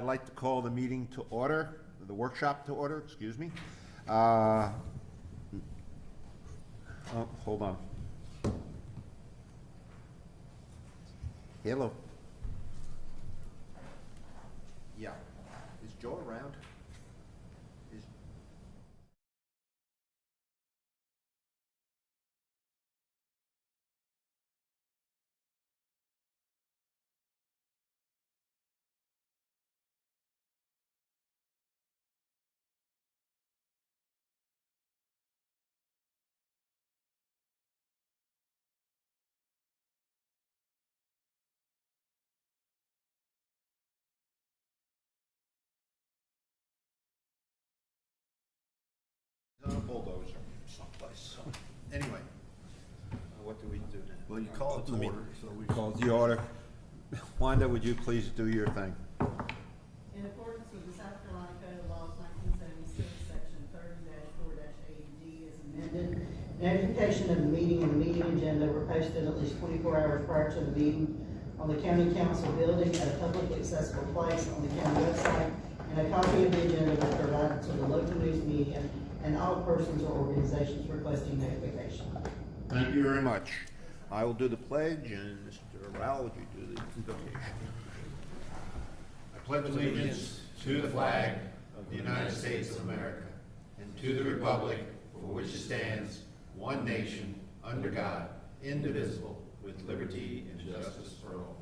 I'd like to call the meeting to order, the workshop to order, excuse me. Oh, hold on. Hello. Yeah. Is Joe around? Is on a bulldozer someplace. So, anyway, what do we do now? Well, you call it to order, so we Call the order. Wanda, would you please do your thing? In accordance with the South Carolina Code of Laws 1976, Section 30-4-80D is amended. Notification of the meeting and the meeting agenda were posted at least 24 hours prior to the meeting on the county council building at a publicly accessible place on the county website, and a copy of the agenda was provided to the local news media and all persons or organizations requesting notification. Thank you very much. I will do the pledge, and Mr. Rowell, would you do the invocation? I pledge allegiance to the flag of the United States of America and to the republic for which it stands, one nation, under God, indivisible, with liberty and justice for all.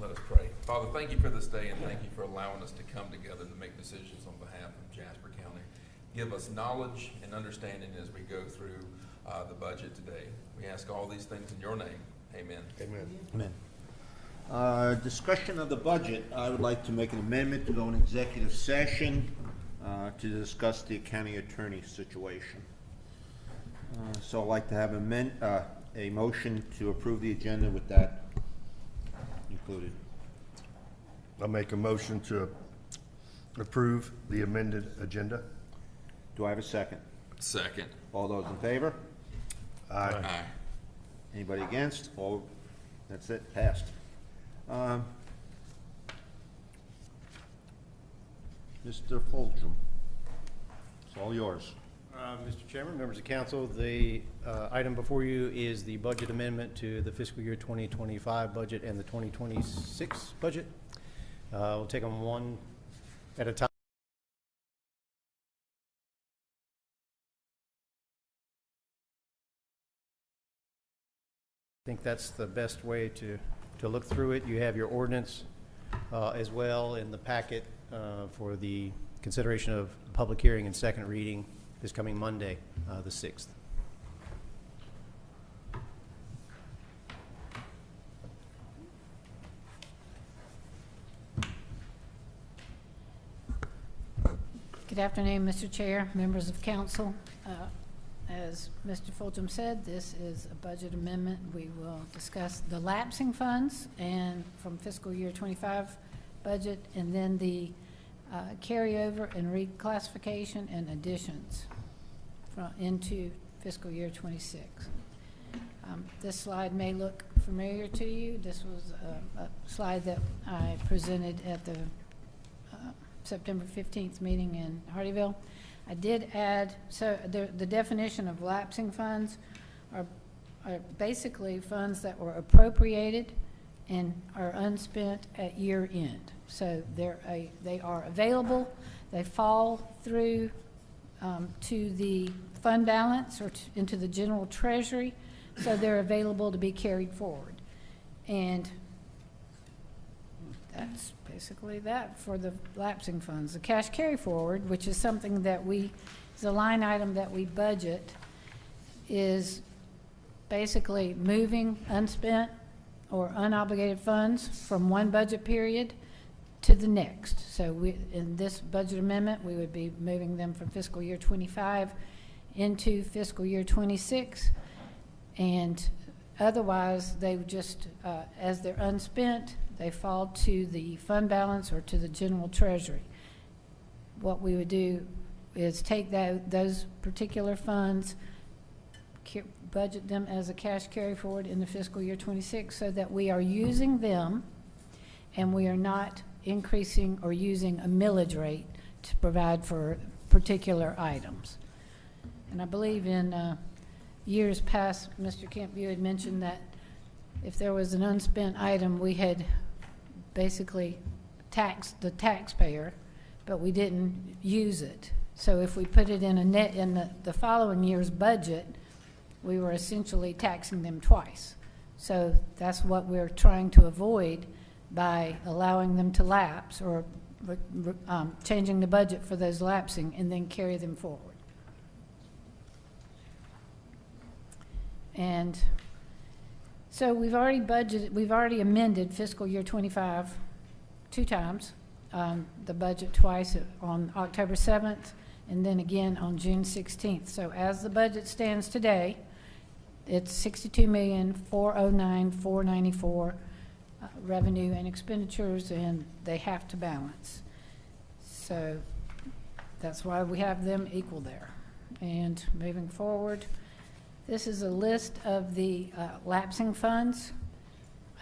Let us pray. Father, thank you for this day, and thank you for allowing us to come together to make decisions on behalf of Jasper County. Give us knowledge and understanding as we go through the budget today. We ask all these things in your name. Amen. Amen. Amen. Discussion of the budget. I would like to make an amendment to go in executive session to discuss the county attorney situation. So I'd like to have a motion to approve the agenda with that included. I'll make a motion to approve the amended agenda. Do I have a second? Second. All those in favor? Aye. Aye. Anybody against? All, that's it, passed. Mr. Fulgham, it's all yours. Mr. Chairman, members of council, the item before you is the budget amendment to the fiscal year 2025 budget and the 2026 budget. We'll take them one at a time. I think that's the best way to look through it. You have your ordinance as well in the packet for the consideration of public hearing and second reading this coming Monday, the 6th. Good afternoon, Mr. Chair, members of council. As Mr. Fulgham said, this is a budget amendment. We will discuss the lapsing funds and from fiscal year 25 budget, and then the carryover and reclassification and additions into fiscal year 26. This slide may look familiar to you. This was a slide that I presented at the September 15th meeting in Hardeeville. I did add, so the definition of lapsing funds are basically funds that were appropriated and are unspent at year end. So they are available, they fall through to the fund balance or into the general treasury, so they're available to be carried forward. And that's basically that for the lapsing funds. The cash carry forward, which is something that is a line item that we budget, is basically moving unspent or unobligated funds from one budget period to the next. So in this budget amendment, we would be moving them from fiscal year 25 into fiscal year 26, and otherwise they would just, as they're unspent, they fall to the fund balance or to the general treasury. What we would do is take those particular funds, budget them as a cash carry forward in the fiscal year 26, so that we are using them and we are not increasing or using a millage rate to provide for particular items. And I believe in years past, Mr. Kemp, you had mentioned that if there was an unspent item, we had basically taxed the taxpayer, but we didn't use it. So if we put it in a net in the following year's budget, we were essentially taxing them twice. So that's what we're trying to avoid by allowing them to lapse or changing the budget for those lapsing and then carry them forward. And so we've already amended fiscal year 25 2 times, the budget twice on October 7th and then again on June 16th. So as the budget stands today, it's $62,409,494 revenue and expenditures, and they have to balance. So that's why we have them equal there. And moving forward, this is a list of the lapsing funds.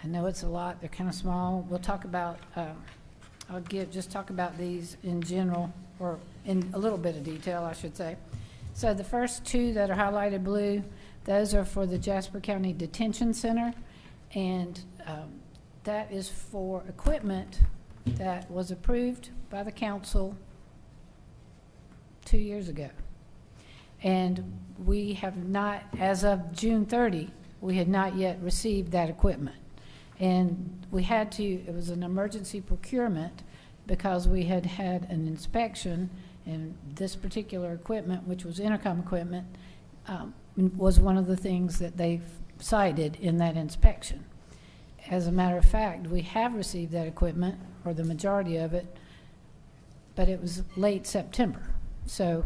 I know it's a lot, they're kind of small. We'll talk about, just talk about these in general, or in a little bit of detail, I should say. So the first 2 that are highlighted blue, those are for the Jasper County Detention Center, and that is for equipment that was approved by the council 2 years ago. And we have not, as of June 30, we had not yet received that equipment. And we had to, it was an emergency procurement because we had had an inspection, and this particular equipment, which was intercom equipment, was one of the things that they cited in that inspection. As a matter of fact, we have received that equipment, or the majority of it, but it was late September. So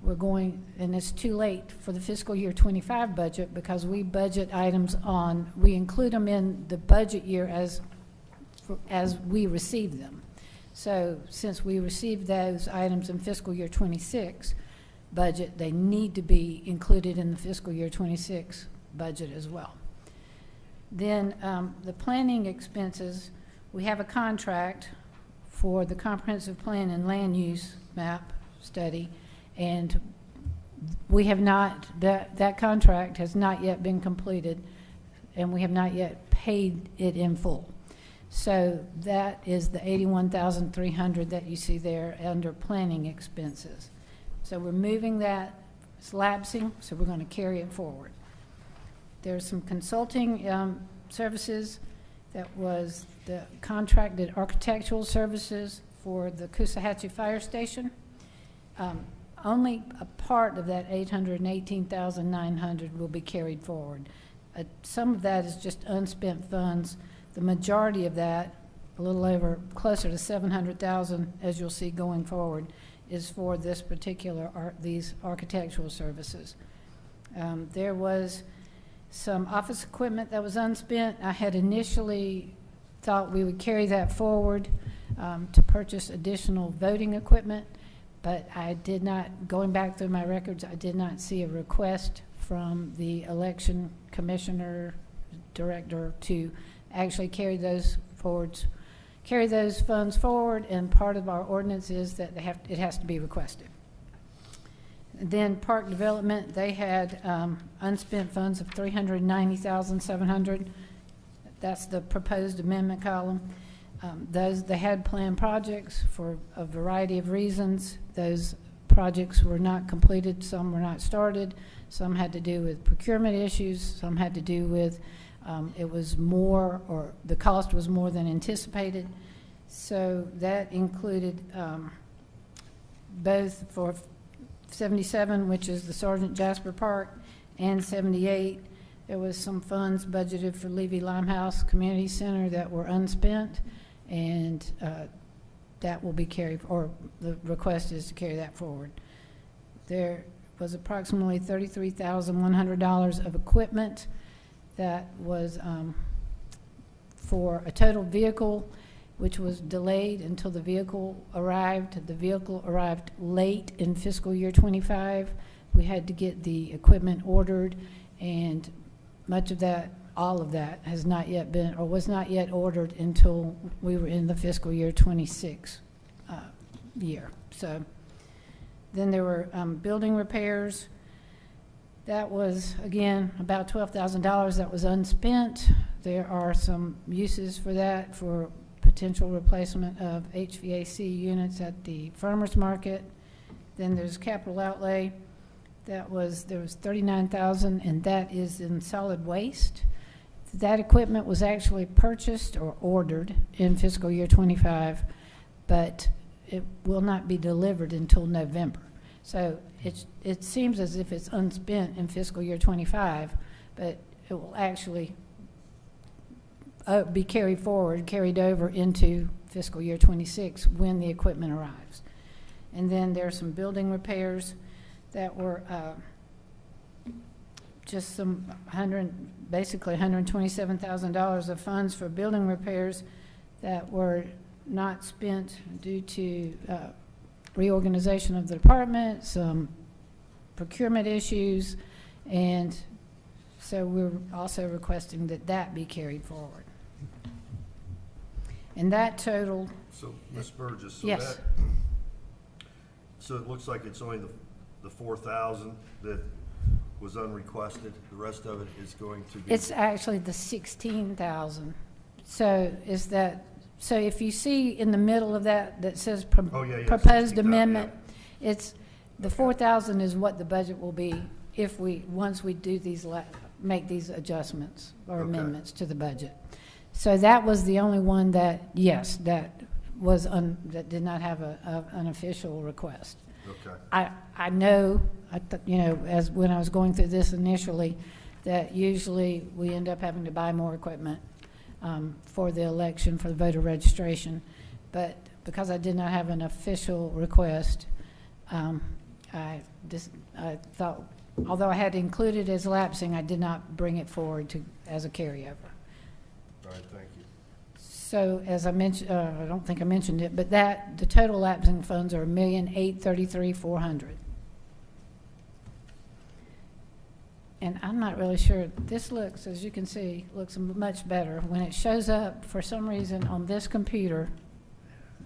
we're going, and it's too late for the fiscal year 25 budget because we budget items on, we include them in the budget year as we receive them. So since we received those items in fiscal year 26 budget, they need to be included in the fiscal year 26 budget as well. Then the planning expenses, we have a contract for the comprehensive plan and land use map study, and we have not, that contract has not yet been completed, and we have not yet paid it in full. So that is the $81,300 that you see there under planning expenses. So we're moving that, it's lapsing, so we're going to carry it forward. There's some consulting services. That was the contracted architectural services for the Coosawhatchee Fire Station. Only a part of that $818,900 will be carried forward. Some of that is just unspent funds. The majority of that, a little over, closer to $700,000, as you'll see going forward, is for this particular these architectural services. There was some office equipment that was unspent. I had initially thought we would carry that forward to purchase additional voting equipment, but I did not, going back through my records, I did not see a request from the election commissioner director to actually carry those forwards, carry those funds forward, and part of our ordinance is that it has to be requested. Then park development, they had unspent funds of $390,700. That's the proposed amendment column. They had planned projects for a variety of reasons. Those projects were not completed, some were not started, some had to do with procurement issues, some had to do with it was more, or the cost was more than anticipated. So that included both for 77, which is the Sergeant Jasper Park, and 78, there was some funds budgeted for Levy Limehouse Community Center that were unspent, and that will be carried, or the request is to carry that forward. There was approximately $33,100 of equipment that was for a total vehicle, which was delayed until the vehicle arrived. The vehicle arrived late in fiscal year 25. We had to get the equipment ordered, and much of that all of that has not yet been, or was not yet ordered until we were in the fiscal year 26 year. So then there were building repairs. That was, again, about $12,000 that was unspent. There are some uses for that, for potential replacement of HVAC units at the farmer's market. Then there's capital outlay. There was $39,000, and that is in solid waste. That equipment was actually purchased or ordered in fiscal year 25, but it will not be delivered until November. So it seems as if it's unspent in fiscal year 25, but it will actually be carried over into fiscal year 26 when the equipment arrives. And then there are some building repairs that were just some basically $127,000 of funds for building repairs that were not spent due to reorganization of the department, some procurement issues, and so we're also requesting that that be carried forward. And that total, So, Ms. Burgess, so yes. so it looks like it's only the 4,000 that was unrequested. The rest of it is going to be. It's actually the 16,000. So is that, so if you see in the middle of that says Oh, yeah, proposed 16,000, amendment, yeah. it's, the 4,000 is what the budget will be if once we do make these adjustments or Okay. amendments to the budget. So that was the only one that, yes, that was, that did not have an official request. Okay. I know, as when I was going through this initially, that usually we end up having to buy more equipment for the election, for the voter registration. But because I did not have an official request, I thought, although I had included as lapsing, I did not bring it forward as a carryover. All right, thank you. So as I mentioned, I don't think I mentioned it, but the total lapsing funds are $1,833,400. And I'm not really sure, this looks, as you can see, looks much better. When it shows up, for some reason, on this computer,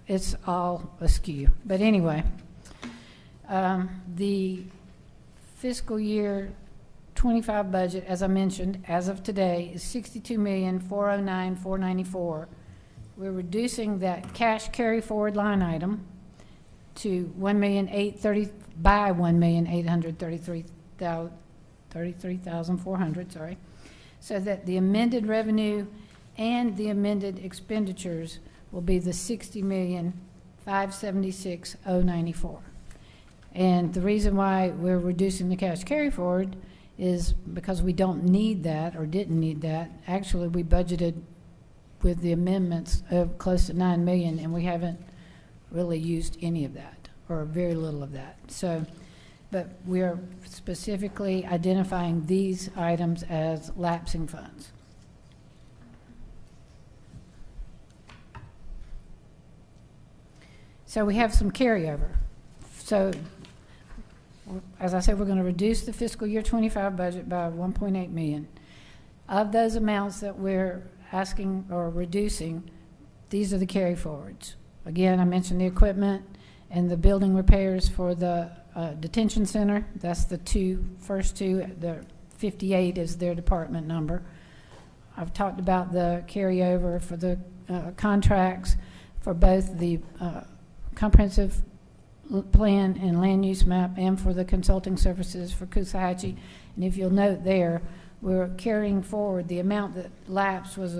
it's all askew. But anyway, the fiscal year 25 budget, as I mentioned, as of today, is $62,409,494. We're reducing that cash carry forward line item to $1,833,400, sorry, so that the amended revenue and the amended expenditures will be the $60,576,094. And the reason why we're reducing the cash carry forward is because we don't need that, or didn't need that. Actually, we budgeted with the amendments of close to $9 million, and we haven't really used any of that, or very little of that. So, but we are specifically identifying these items as lapsing funds. So we have some carryover. So, as I said, we're going to reduce the fiscal year 25 budget by $1.8 million. Of those amounts that we're asking or reducing, these are the carry forwards. Again, I mentioned the equipment and the building repairs for the detention center. That's the first two. The 58 is their department number. I've talked about the carryover for the contracts for both the comprehensive plan and land use map, and for the consulting services for Coosawhatchee. And if you'll note there, we're carrying forward the amount that lapsed was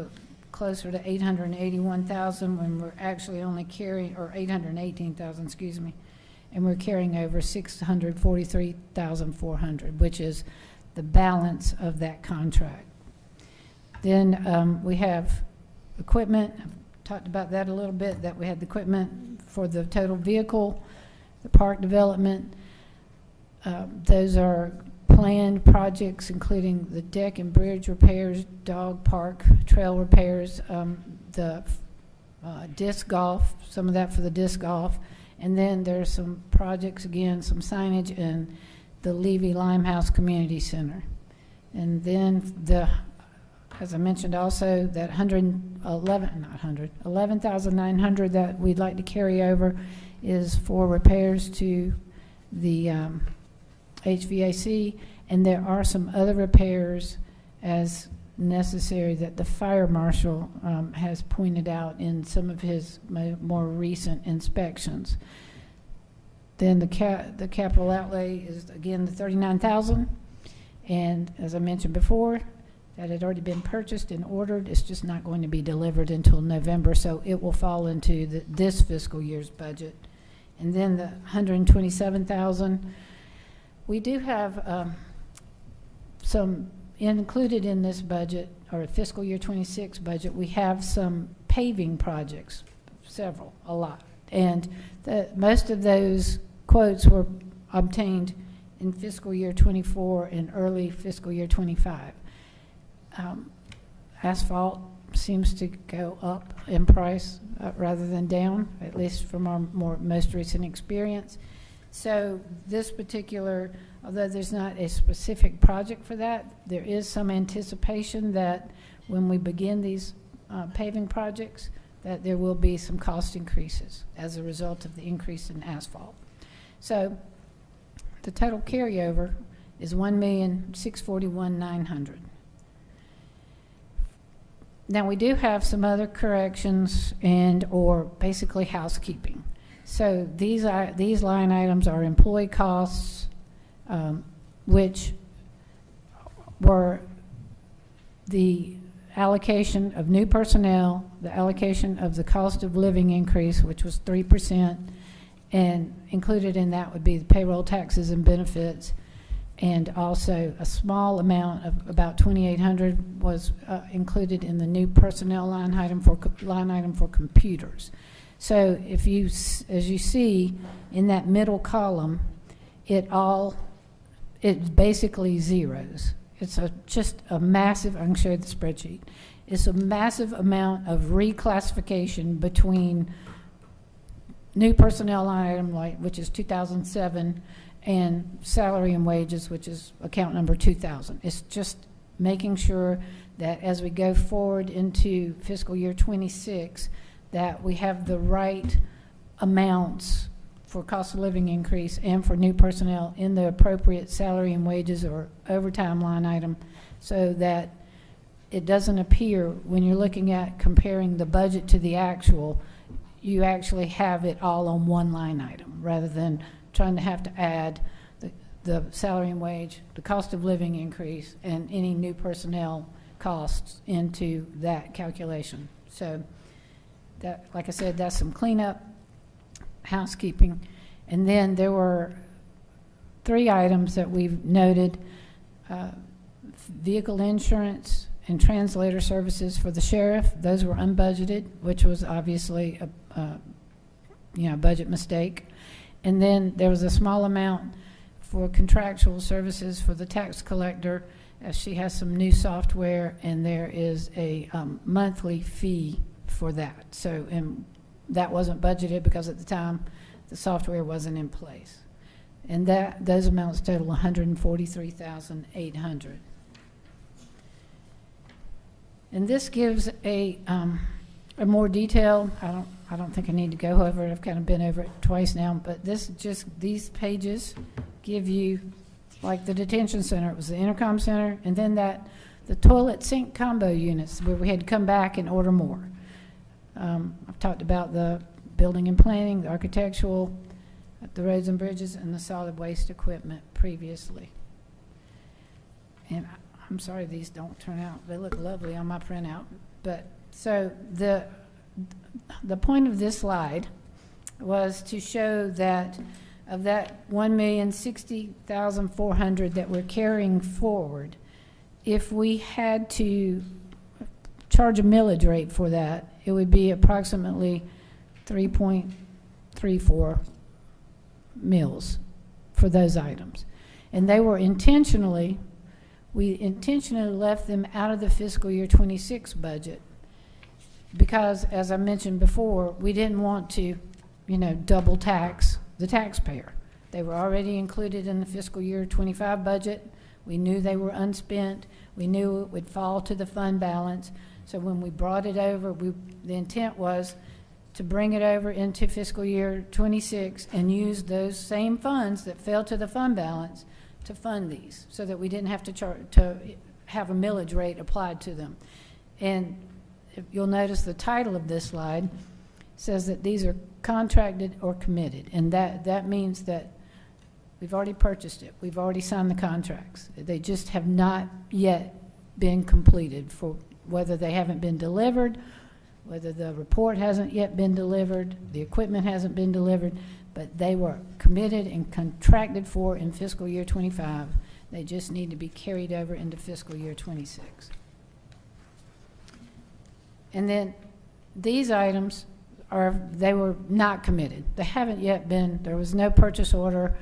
closer to $881,000 when we're actually only carrying, or $818,000, excuse me, and we're carrying over $643,400, which is the balance of that contract. Then we have equipment. I've talked about that a little bit, that we had the equipment for the total vehicle, the park development. Those are planned projects, including the deck and bridge repairs, dog park, trail repairs, the disc golf, some of that for the disc golf. And then there's some projects, again, some signage in the Levy Limehouse Community Center. And then as I mentioned also, that 11,900 that we'd like to carry over is for repairs to the HVAC, and there are some other repairs as necessary that the fire marshal has pointed out in some of his more recent inspections. Then the capital outlay is again the $39,000, and as I mentioned before, that had already been purchased and ordered. It's just not going to be delivered until November, so it will fall into this fiscal year's budget. And then the $127,000, we do have some included in this budget, or fiscal year 26 budget. We have some paving projects, several, a lot, and most of those quotes were obtained in fiscal year 24 and early fiscal year 25. Asphalt seems to go up in price rather than down, at least from our most recent experience. So this particular, although there's not a specific project for that, there is some anticipation that when we begin these paving projects, that there will be some cost increases as a result of the increase in asphalt. So the total carryover is $1,641,900. Now, we do have some other corrections and or basically housekeeping. So these line items are employee costs, which were the allocation of new personnel, the allocation of the cost of living increase, which was 3%, and included in that would be the payroll taxes and benefits, and also a small amount of about $2,800 was included in the new personnel line item for computers. So if you, as you see in that middle column, it basically zeros. It's just a massive, I can show you the spreadsheet. It's a massive amount of reclassification between new personnel line item, which is 2007, and salary and wages, which is account number 2000. It's just making sure that as we go forward into fiscal year 26, that we have the right amounts for cost of living increase and for new personnel in the appropriate salary and wages or overtime line item, so that it doesn't appear when you're looking at comparing the budget to the actual, you actually have it all on one line item rather than trying to have to add the salary and wage, the cost of living increase, and any new personnel costs into that calculation. So that, like I said, that's some cleanup, housekeeping. And then there were 3 items that we've noted: vehicle insurance and translator services for the sheriff. Those were unbudgeted, which was obviously a budget mistake. And then there was a small amount for contractual services for the tax collector, as she has some new software, and there is a monthly fee for that. So, and that wasn't budgeted because at the time the software wasn't in place. And those amounts total $143,800. And this gives a more detailed, I don't think I need to go over it. I've kind of been over it twice now, but these pages give you, like the detention center, it was the intercom center, and then the toilet sink combo units where we had to come back and order more. I've talked about the building and planning, the architectural, the roads and bridges, and the solid waste equipment previously. And I'm sorry these don't turn out. They look lovely on my printout. But so the point of this slide was to show that of that $1,060,400 that we're carrying forward, if we had to charge a millage rate for that, it would be approximately 3.34 mills for those items. And they were we intentionally left them out of the fiscal year 26 budget because, as I mentioned before, we didn't want to, double tax the taxpayer. They were already included in the fiscal year 25 budget. We knew they were unspent. We knew it would fall to the fund balance. So when we brought it over, the intent was to bring it over into fiscal year 26 and use those same funds that fell to the fund balance to fund these, so that we didn't have to have a millage rate applied to them. And if you'll notice the title of this slide says that these are contracted or committed, and that means that we've already purchased it. We've already signed the contracts. They just have not yet been completed, for whether they haven't been delivered, whether the report hasn't yet been delivered, the equipment hasn't been delivered, but they were committed and contracted for in fiscal year 25. They just need to be carried over into fiscal year 26. And then these items they were not committed. They haven't yet been, there was no purchase order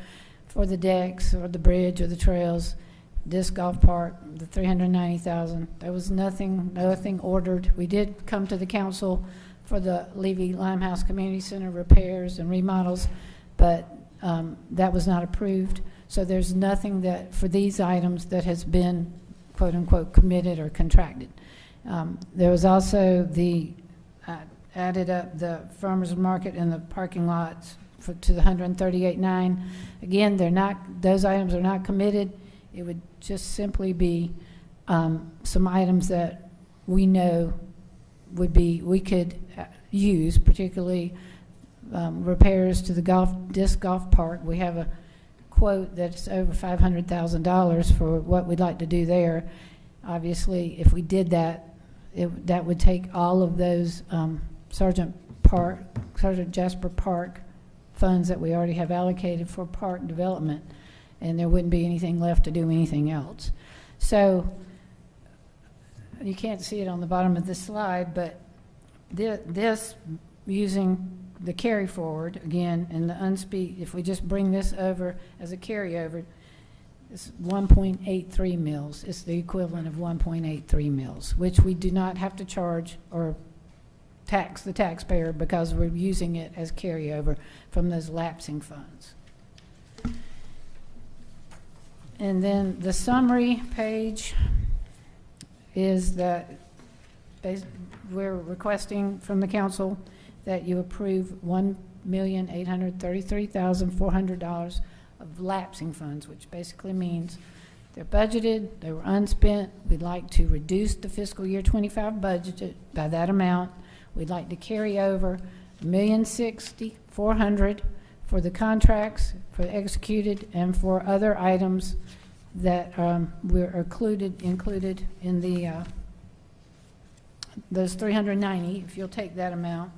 for the decks or the bridge or the trails, disc golf park, the $390,000. There was nothing ordered. We did come to the council for the Levy Limehouse Community Center repairs and remodels, but that was not approved. So there's nothing that, for these items, that has been quote unquote committed or contracted. There was also added up the farmers market and the parking lots to the 138.9. Again, those items are not committed. It would just simply be some items that we know we could use, particularly repairs to the disc golf park. We have a quote that's over $500,000 for what we'd like to do there. Obviously, if we did that, that would take all of those Sergeant Jasper Park funds that we already have allocated for park development, and there wouldn't be anything left to do anything else. So you can't see it on the bottom of this slide, but this, using the carry forward again and the unspeak, if we just bring this over as a carryover, it's 1.83 mils. It's the equivalent of 1.83 mils, which we do not have to charge or tax the taxpayer, because we're using it as carryover from those lapsing funds. And then the summary page is that we're requesting from the council that you approve $1,833,400 of lapsing funds, which basically means they're budgeted, they were unspent. We'd like to reduce the fiscal year 25 budget by that amount. We'd like to carry over $1,060,400 for the contracts, for the executed, and for other items that were included in the those 390. If you'll take that amount,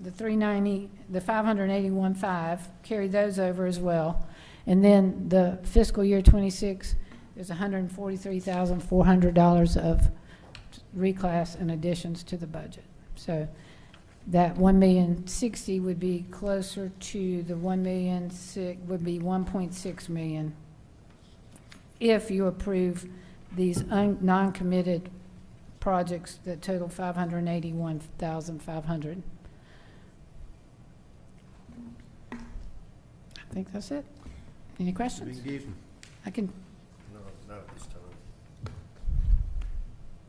the 390, the 581.5, carry those over as well. And then the fiscal year 26, there's $143,400 of reclass and additions to the budget. So that $1,060,000 would be closer to the $1,006,000, would be $1.6 million if you approve these non-committed projects that total $581,500. I think that's it. Any questions? I can. No, not at this time.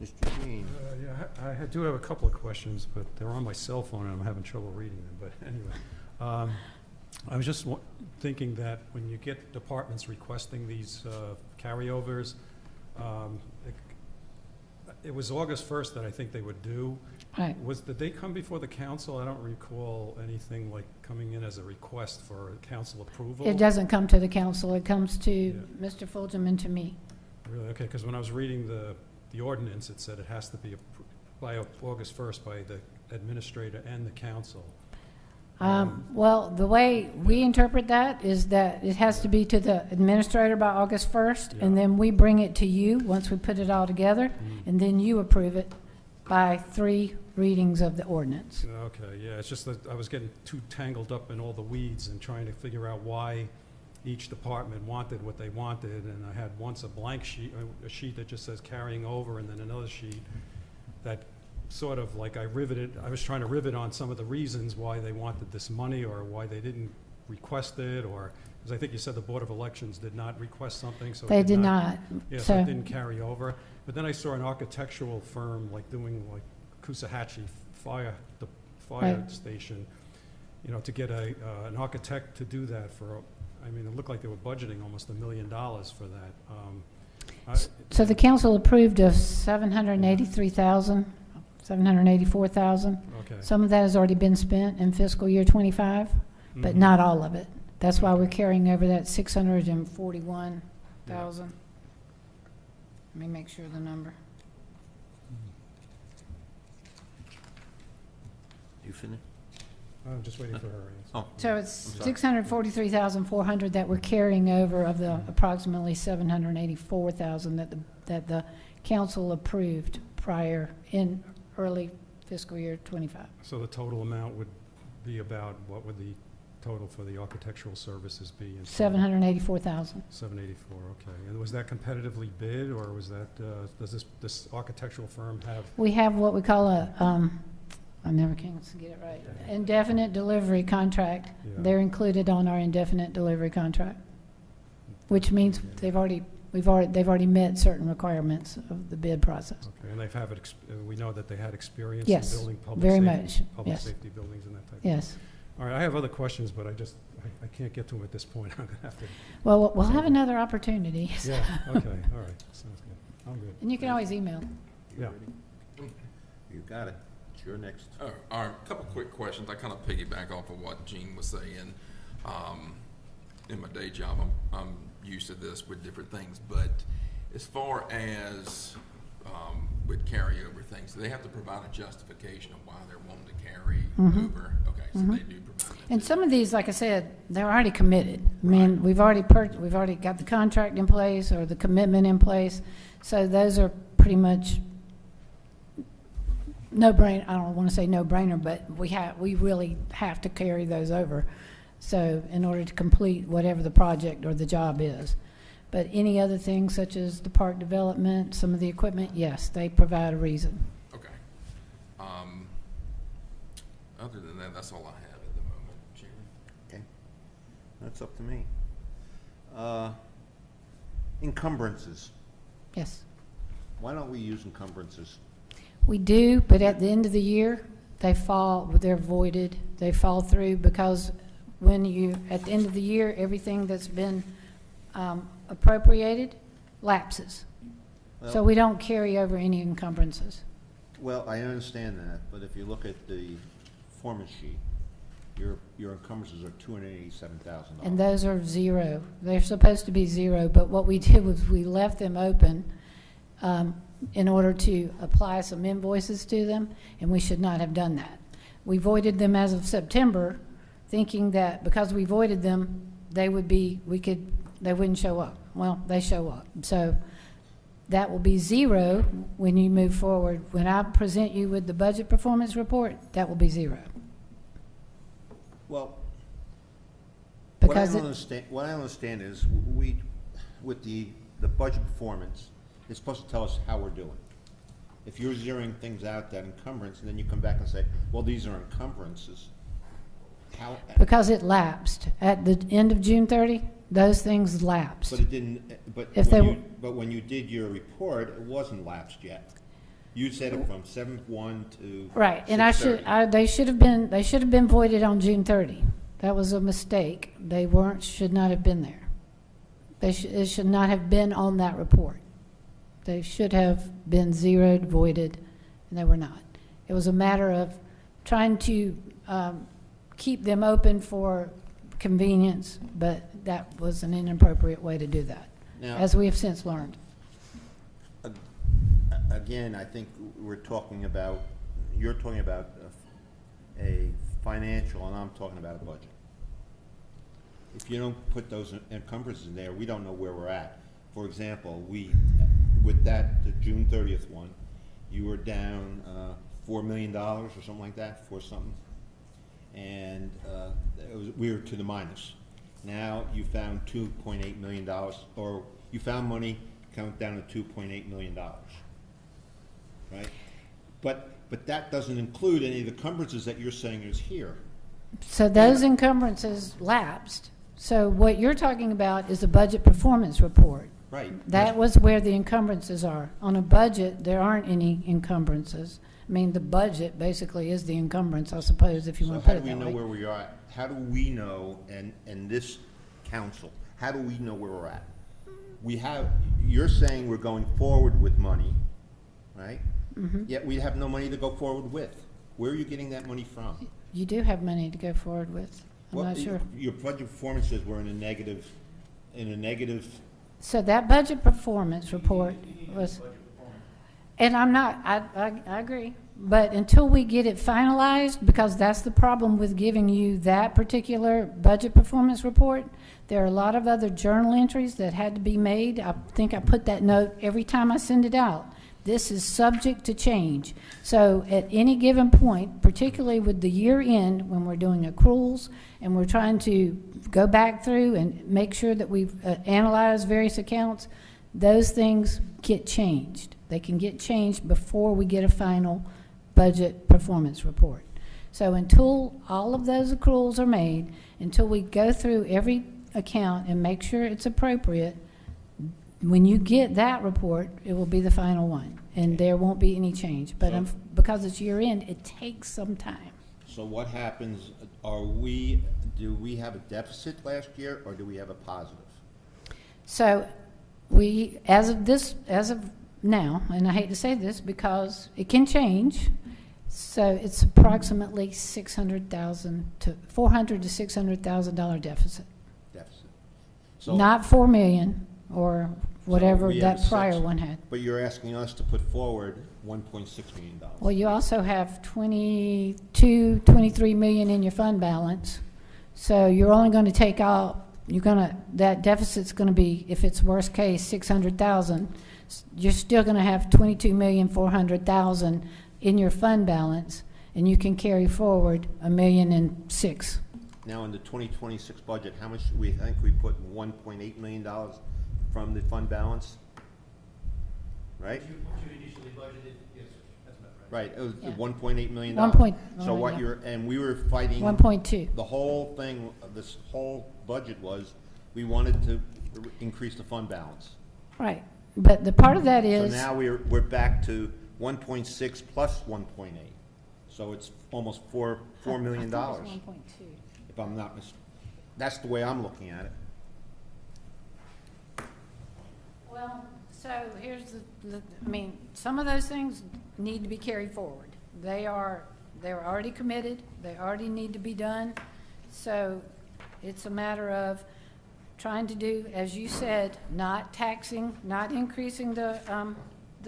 Mr. Dean. Yeah, I do have a couple of questions, but they're on my cell phone and I'm having trouble reading them. But anyway, I was just thinking that when you get departments requesting these carryovers, it was August 1st that I think they would do. Right. Did they come before the council? I don't recall anything like coming in as a request for council approval. It doesn't come to the council. It comes to Mr. Fulgham and to me. Really? Okay, because when I was reading the ordinance, it said it has to be by August 1st by the administrator and the council. Well, the way we interpret that is that it has to be to the administrator by August 1st, and then we bring it to you once we put it all together, and then you approve it by 3 readings of the ordinance. Okay, yeah, it's just that I was getting too tangled up in all the weeds and trying to figure out why each department wanted what they wanted, and I had once a blank sheet, a sheet that just says carrying over, and then another sheet that sort of like I was trying to rivet on some of the reasons why they wanted this money or why they didn't requested, or, because I think you said the Board of Elections did not request something, so. it They did not. Yeah, so So, it didn't carry over. But then I saw an architectural firm like doing like Coosahatchee Fire, the fire Right. station, you know, to get an architect to do that for, I mean, it looked like they were budgeting almost $1 million for that. so the council approved of 783,000, 784,000. Okay. Some of that has already been spent in fiscal year '25, but Mhm. not all of it. That's why we're carrying over that 641,000. Let me make sure the number. You finished? I'm just waiting for her answer. Oh, So it's I'm sorry. 643,400 that we're carrying over of the approximately 784,000 that the council approved prior in early fiscal year '25. So the total amount would be about, what would the total for the architectural services be? in total? 784,000. 784, okay. And was that competitively bid, or was that, does this architectural firm have? We have what we call a, I never can get it right, indefinite delivery contract. Yeah. They're included on our indefinite delivery contract, which means they've already met certain requirements of the bid process. Okay, and we know that they had experience Yes, in building very much, public yes. safety buildings and that type of. Yes. All right, I have other questions, but I can't get to them at this point. I'm gonna have to. Well, we'll have another opportunity. Yeah, okay, all right, sounds good. I'm good. And you can always email. Yeah. You got it. It's your next. All right, a couple quick questions. I kind of piggyback off of what Gene was saying. In my day job, I'm used to this with different things, but as far as with carryover things, do they have to provide a justification of why they're wanting to carry over? Okay, so they do provide that. And some of these, like I said, they're already committed. I mean, we've already got the contract in place or the commitment in place. So those are pretty much no-brainer. I don't want to say no-brainer, but we really have to carry those over. So in order to complete whatever the project or the job is. But any other things such as the park development, some of the equipment, yes, they provide a reason. Okay. Other than that, that's all I have at the moment, Chairman. Okay. That's up to me. Encumbrances. Yes. Why don't we use encumbrances? We do, but at the end of the year, they're voided, they fall through because at the end of the year, everything that's been appropriated lapses. So Well- we don't carry over any encumbrances. Well, I understand that, but if you look at the foreman sheet, your encumbrances are $287,000. And those are zero. They're supposed to be zero, but what we did was we left them open in order to apply some invoices to them, and we should not have done that. We voided them as of September, thinking that because we voided them, they wouldn't show up. Well, they show up. So that will be zero when you move forward. When I present you with the budget performance report, that will be zero. Well, Because what I understand is with the budget performance, it's supposed to tell us how we're doing. If you're zeroing things out, that encumbrance, and then you come back and say, well, these are encumbrances. How? Because it lapsed. At the end of June 30, those things lapsed. But it didn't, but when you did your report, it wasn't lapsed yet. You said it from 7/1 to Right, and 6/30. they should have been voided on June 30. That was a mistake. They should not have been there. It should not have been on that report. They should have been zeroed, voided, and they were not. It was a matter of trying to keep them open for convenience, but that was an inappropriate way to do that, Now, as we have since learned. again, I think you're talking about a financial, and I'm talking about a budget. If you don't put those encumbrances in there, we don't know where we're at. For example, with the June 30th one, you were down $4 million or something like that, for something. And we were to the minus. Now you found $2.8 million, or you found money, count down to $2.8 million, right? But that doesn't include any of the encumbrances that you're saying is here. So those encumbrances lapsed. So what you're talking about is a budget performance report. Right. That was where the encumbrances are. On a budget, there aren't any encumbrances. I mean, the budget basically is the encumbrance, I suppose, if you So want to how put do it we that know way. where we are at? How do we know, and this council, how do we know where we're at? You're saying we're going forward with money, right? Mm-hmm. Yet we have no money to go forward with. Where are you getting that money from? You do have money to go forward with. I'm Well, not sure. Your budget performance says we're in a negative, So that budget performance report was, and I'm not, I agree, but until we get it finalized, because that's the problem with giving you that particular budget performance report, there are a lot of other journal entries that had to be made. I think I put that note every time I send it out. This is subject to change. So at any given point, particularly with the year end, when we're doing accruals and we're trying to go back through and make sure that we've analyzed various accounts, those things get changed. They can get changed before we get a final budget performance report. So until all of those accruals are made, until we go through every account and make sure it's appropriate, when you get that report, it will be the final one, and there won't be any change. But So- because it's year end, it takes some time. so what happens, do we have a deficit last year, or do we have a positive? So as of now, and I hate to say this because it can change, so it's approximately $400,000 to $600,000 deficit. Deficit. So- Not 4 million or whatever we have that prior 6. one had. But you're asking us to put forward $1.6 million. Well, you also have 23 million in your fund balance. So you're only going to take out, that deficit's going to be, if it's worst case, 600,000. You're still going to have 22,400,000 in your fund balance, and you can carry forward $1.6 million. Now, in the 2026 budget, how much, we think we put $1.8 million from the fund balance? Right? What you initially budgeted, yes, sir, that's about right. Right, it was Yeah. $1.8 million. So what yeah. and we were fighting. 1.2. The whole thing, this whole budget was, we wanted to increase the fund balance. Right. But the part of that So is, now we're back to 1.6 plus 1.8. So it's almost $4 million, I think it's 1.2. if I'm not that's the way I'm looking at it. Well, so here's I mean, some of those things need to be carried forward. They're already committed, they already need to be done. So it's a matter of trying to do, as you said, not taxing, not increasing the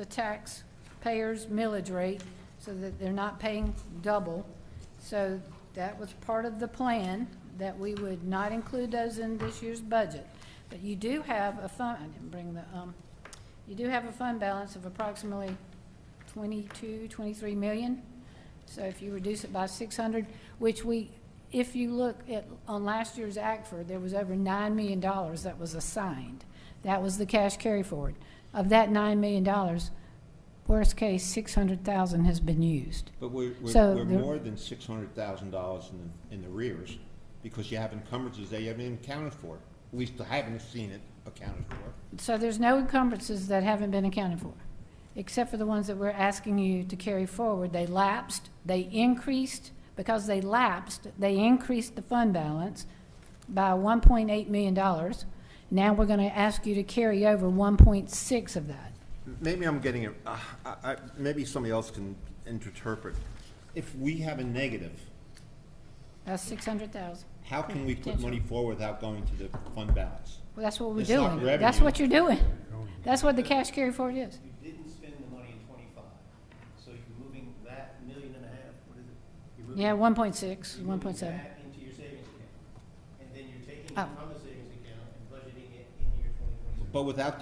taxpayers' millage rate so that they're not paying double. So that was part of the plan, that we would not include those in this year's budget. But you do have a fund, I didn't bring the, you do have a fund balance of approximately 23 million. So if you reduce it by 600, which if you look at, on last year's ACFR, there was over $9 million that was assigned. That was the cash carry forward. Of that $9 million, worst case, 600,000 has been used. But we're So more than $600,000 in the rears, because you have encumbrances that you haven't even accounted for. At least I haven't seen it accounted for. So there's no encumbrances that haven't been accounted for, except for the ones that we're asking you to carry forward. They lapsed, they increased, because they lapsed, they increased the fund balance by $1.8 million. Now we're going to ask you to carry over 1.6 of that. Maybe I'm getting it, maybe somebody else can interpret. If we have a negative, That's 600,000. how can we put Potential. money forward without going to the fund balance? Well, that's what we're It's not doing. That's revenue. what you're doing. That's what the cash carry forward is. You didn't spend the money in '25, so you're moving that $1.5 million, what is it? You're moving- Yeah, 1.6, you're moving 1.7. that into your savings account. And then you're taking it Oh. from the savings account and budgeting it in your 2026. But without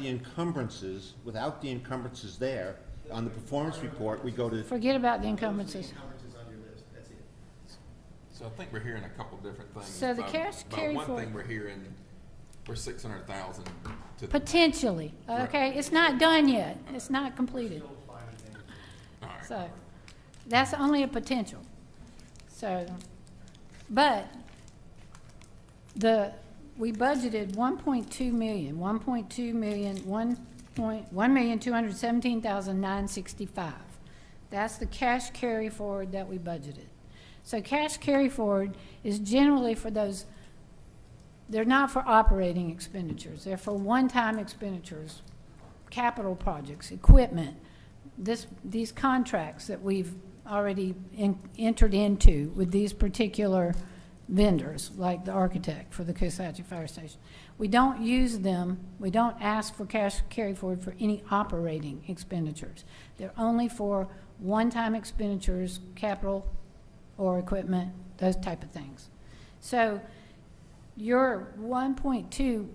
the encumbrances there, on the performance report, we go to, Forget about the encumbrances. Encumbrances on your list, that's it. So I think we're hearing a couple different things. So the cash carry One forward- thing we're hearing, we're 600,000 to. Potentially, okay? It's not done yet. It's not completed. All right. So that's only a potential. So But we budgeted 1.2 million, 1,217,965. That's the cash carry forward that we budgeted. So cash carry forward is generally for those, they're not for operating expenditures. They're for one-time expenditures, capital projects, equipment, these contracts that we've already entered into with these particular vendors, like the architect for the Coosatchee Fire Station. We don't use them, we don't ask for cash carry forward for any operating expenditures. They're only for one-time expenditures, capital or equipment, those type of things. So your 1.2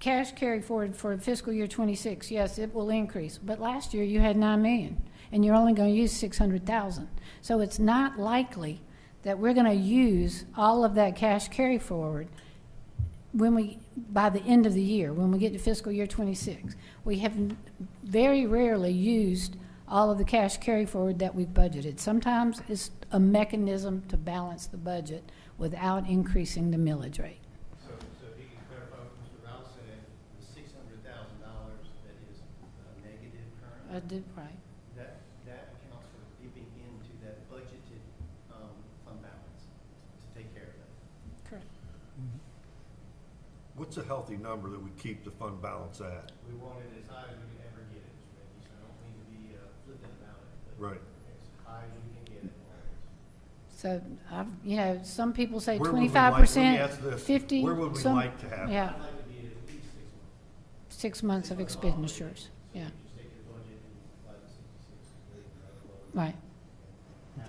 cash carry forward for fiscal year 26, yes, it will increase, but last year you had 9 million and you're only going to use 600,000. So it's not likely that we're going to use all of that cash carry forward by the end of the year, when we get to fiscal year 26. We have very rarely used all of the cash carry forward that we've budgeted. Sometimes it's a mechanism to balance the budget without increasing the millage rate. So if you can clarify what Mr. Rao said, the $600,000 that is negative currently, Right. that accounts for dipping into that budgeted fund balance to take care of that. Correct. What's a healthy number that we keep the fund balance at? We want it as high as we can ever get it, Mr. Reggie, so I don't mean to be flippant about it, but Right. as high as we can get it. So, some people say Where would we 25%, like- let me ask this. 50. Where would we some- like to have it? Yeah, I'd like to be at least 6 months. 6 months of expenditures, yeah, Just take your budget and divide the 66. right.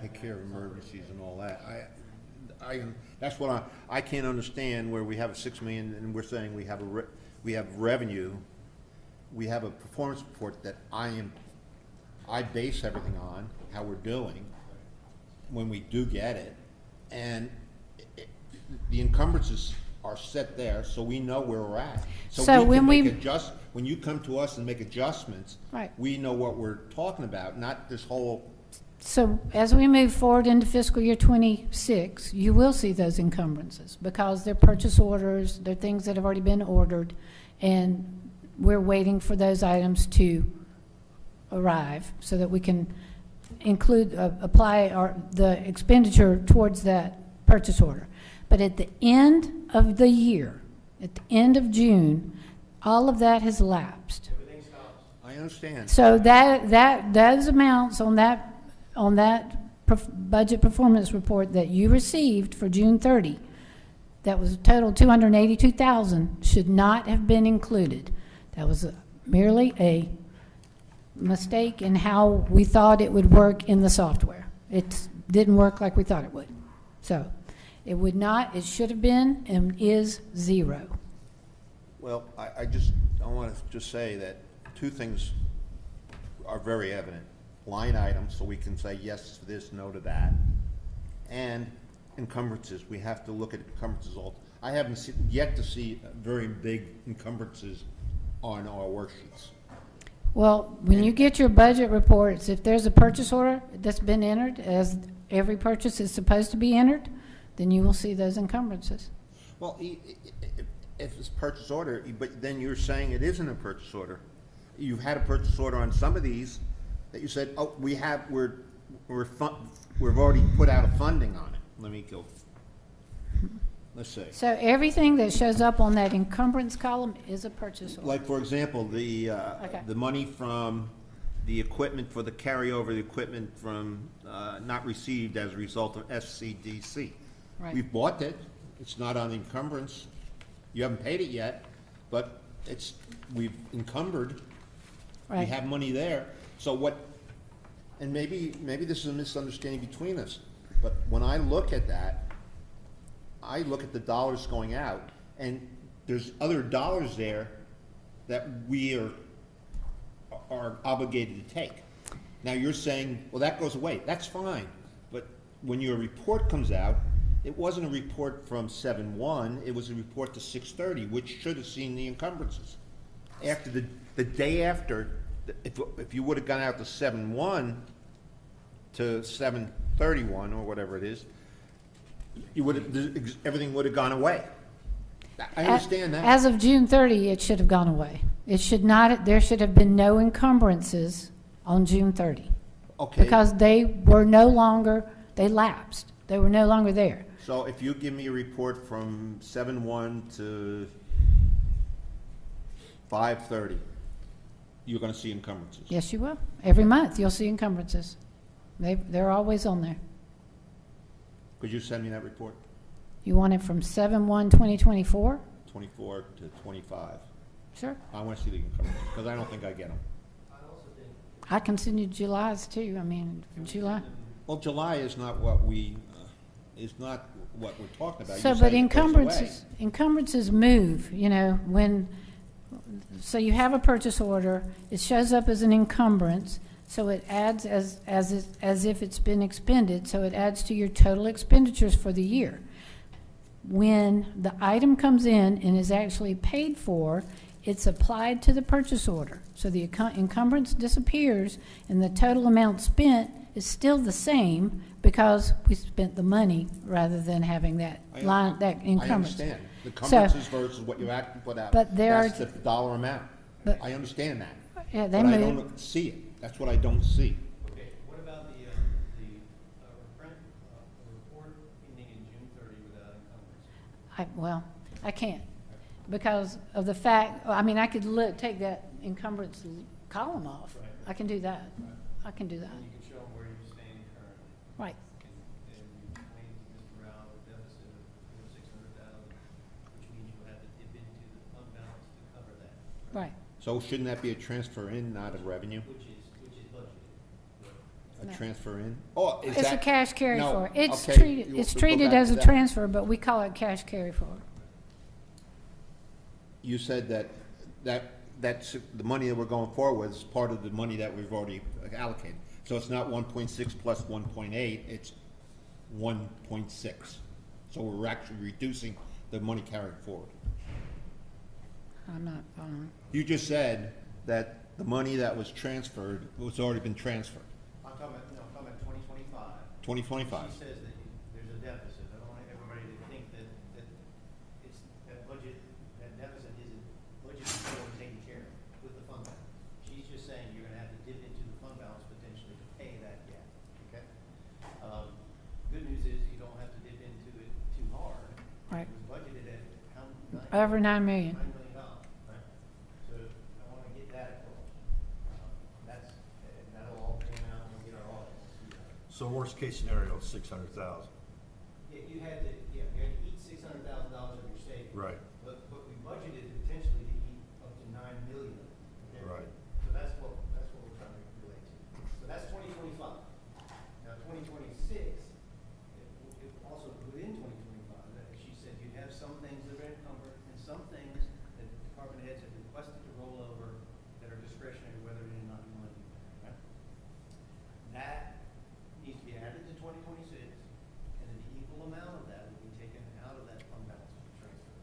Take care of emergencies and all that. That's what I can't understand, where we have a 6 million and we're saying we have revenue. We have a performance report that I base everything on, how we're doing, when we do get it. And the encumbrances are set there, so we know where we're at. So when when you come to us and make adjustments, Right. we know what we're talking about, not this whole. So as we move forward into fiscal year 26, you will see those encumbrances because they're purchase orders, they're things that have already been ordered, and we're waiting for those items to arrive so that we can apply the expenditure towards that purchase order. But at the end of the year, at the end of June, all of that has lapsed. Everything stops. I understand. So those amounts on that budget performance report that you received for June 30, that was a total 282,000, should not have been included. That was merely a mistake in how we thought it would work in the software. It didn't work like we thought it would. So it should have been and is 0. Well, I want to just say that two things are very evident. Line items, so we can say yes to this, no to that, and encumbrances. We have to look at encumbrances all. I haven't yet to see very big encumbrances on our worksheets. Well, when you get your budget reports, if there's a purchase order that's been entered, as every purchase is supposed to be entered, then you will see those encumbrances. Well, if it's purchase order, but then you're saying it isn't a purchase order. You've had a purchase order on some of these that you said, oh, we've already put out a funding on it. Let me go. Let's see. So everything that shows up on that encumbrance column is a purchase order. Like, for example, the Okay. money from the equipment for the carryover, the equipment from not received as a result of SCDC. Right. We've bought it. It's not on encumbrance. You haven't paid it yet, but we've encumbered. We Right. have money there. So and maybe this is a misunderstanding between us, but when I look at that, I look at the dollars going out, and there's other dollars there that we are obligated to take. Now, you're saying, well, that goes away. That's fine. But when your report comes out, it wasn't a report from 7/1, it was a report to 6/30, which should have seen the encumbrances. After the day after, if you would have gone out to 7/1 to 7/31 or whatever it is, you would, everything would have gone away. I understand that. As of June 30, it should have gone away. It should not, there should have been no encumbrances on June 30. Okay. Because they were no longer, they lapsed. They were no longer there. So if you give me a report from 7/1 to 5/30, you're gonna see encumbrances. Yes, you will. Every month, you'll see encumbrances. They're always on there. Could you send me that report? You want it from 7/1/2024? 24 to 25. Sure. I wanna see the encumbrances, because I don't think I get them. I can send you July's too. I mean, July. Well, July is not what we, is not what we're talking about. So, You but said it goes away. encumbrances move, you know, when, so you have a purchase order, it shows up as an encumbrance, so it adds as if it's been expended, so it adds to your total expenditures for the year. When the item comes in and is actually paid for, it's applied to the purchase order. So the encumbrance disappears and the total amount spent is still the same because we spent the money rather than having that line, that I encumbrance. understand. The encumbrances versus what you actually put out. But there That's are- the dollar amount. but- I understand that. Yeah, they But I move. don't see it. That's what I don't see. Okay, what about the report ending in June 30 without encumbrance? I can't, because of the fact, I mean, I could take that encumbrance column off. Right. I can do that. I can do that. And you can show them where you're standing currently. Right. And you claim to Mr. Rao a deficit of $600,000, which means you'll have to dip into the fund balance to cover that. Right. So shouldn't that be a transfer in, not a revenue? Which is budgeted. A No. transfer in? Oh, is It's a that? cash carry No, forward. It's okay, treated, you- it's we'll go treated back as to a that. transfer, but we call it cash carry forward. You said that's the money that we're going forward with is part of the money that we've already allocated. So it's not 1.6 plus 1.8, it's 1.6. So we're actually reducing the money carried forward. I'm not following. You just said that the money that was transferred was already been transferred. I'm talking about 2025. 2025. She says that there's a deficit. I don't want everybody to think that it's, that budget, that deficit isn't budgeted for and taken care of with the fund balance. She's just saying you're gonna have to dip into the fund balance potentially to pay that gap, okay? Good news is you don't have to dip into it too hard. Right. It was budgeted at how, Over 9 million. $9 million, right? So I wanna get that across. That'll all pan out when we get our audit. So worst case scenario, 600,000. Yeah, you had to eat $600,000 of your savings. Right. But we budgeted potentially to eat up to $9 million. Okay? Right. So that's what we're trying to relate to. So that's 2025. Now, 2026, it also within 2025, she said you'd have some things that are encumbered and some things that department heads have requested to roll over that are discretionary, whether or not you want to do that. Right? That needs to be added to 2026, and an equal amount of that will be taken out of that fund balance for transfer.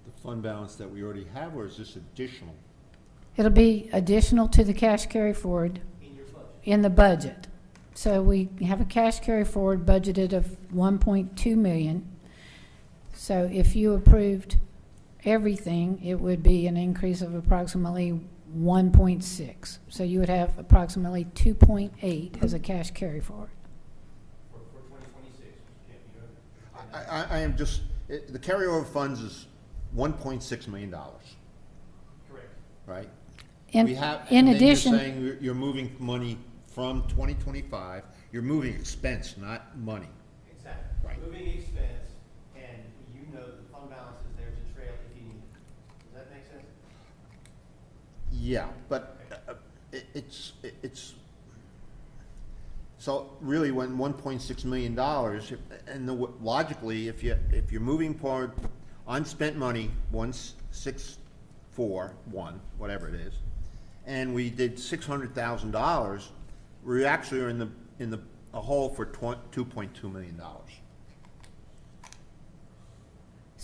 The fund balance that we already have, or is this additional? It'll be additional to the cash carry forward In your budget. in the budget. So we have a cash carry forward budgeted of 1.2 million. So if you approved everything, it would be an increase of approximately 1.6. So you would have approximately 2.8 as a cash carry forward. For 2026, which can't be done. I am just, the carryover funds is $1.6 million, Correct. right? In We have, in and then addition, you're saying you're moving money from 2025, you're moving expense, not money. Exactly. Right. Moving expense, and you know the fund balance is there to trail if you need it. Does that make sense? Yeah, but it's, so really when $1.6 million, and logically, if you're moving forward unspent money, 1,641, whatever it is, and we did $600,000, we actually are in a hole for $2.2 million.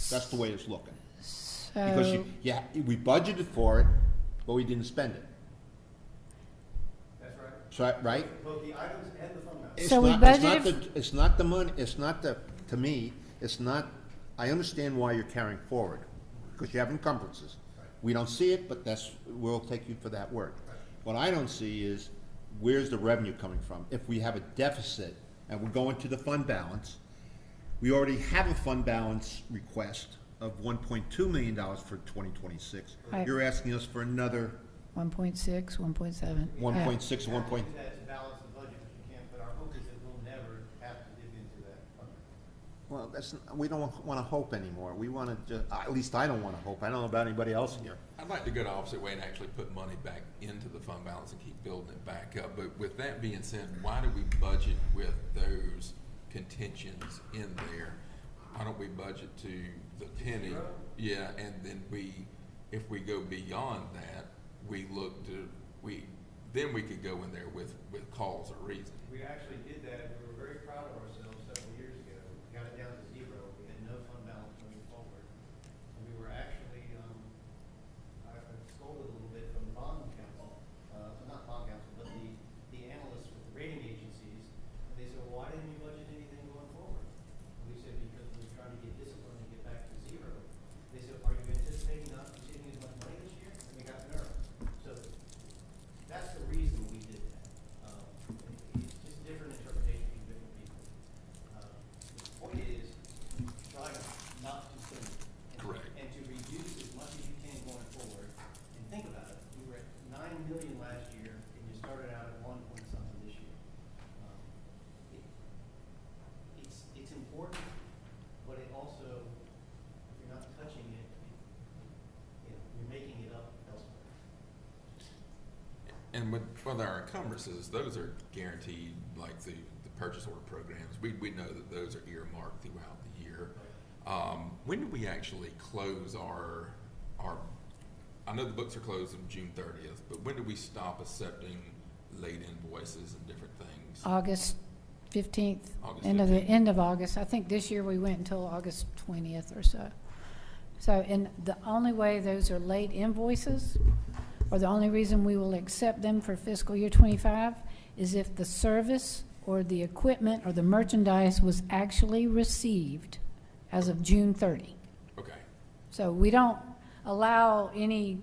That's the way it's looking. Because so, we budgeted for it, but we didn't spend it. That's right. So, right? Both the items and the fund balance. It's So we not- it's not budgeted the- It's not the money, it's not the, to me, it's not, I understand why you're carrying forward, because you have encumbrances. We don't see it, but we'll take you for that word. What I don't see is, where's the revenue coming from? If we have a deficit and we're going to the fund balance, we already have a fund balance request of $1.2 million for 2026. Right. You're asking us for another 1.6, 1.7. 1.6, 1 point. Do that to balance the budget, but you can't, but our hope is that we'll never have to dip into that fund. Well, we don't want to hope anymore. We want to just, at least I don't want to hope. I don't know about anybody else here. I'd like to go the opposite way and actually put money back into the fund balance and keep building it back up. But with that being said, why do we budget with those contentions in there? Why don't we budget to the penny? Yeah, and then if we go beyond that, we look to, then we could go in there with cause or reason. We actually did that, we were very proud of ourselves several years ago, we got it down to 0, we had no fund balance moving forward. And we were actually, I scolded a little bit from the bond council, not bond council, but the analysts with the rating agencies, and they said, well, why didn't you budget anything going forward? And we said, because we were trying to get disciplined and get back to 0. They said, are you anticipating not receiving as much money this year? And we got nervous. So that's the reason we did that. It's just different interpretation from different people. The point is, try not to spend it. Correct. And to reduce as much as you can going forward. And think about it, you were at 9 million last year, and you started out at 1 point something this year. It's important, but it also, if you're not touching it, you're making it up elsewhere. And with our encumbrances, those are guaranteed, like the purchase order programs. We know that those are earmarked throughout the year. When do we actually close our, I know the books are closed on June 30th, but when do we stop accepting late invoices and different things? August 15th, August end of August. I think this year we went until August 20th or so. So, and the only way those are late invoices, or the only reason we will accept them for fiscal year 25, is if the service or the equipment or the merchandise was actually received as of June 30. Okay, So we don't allow any,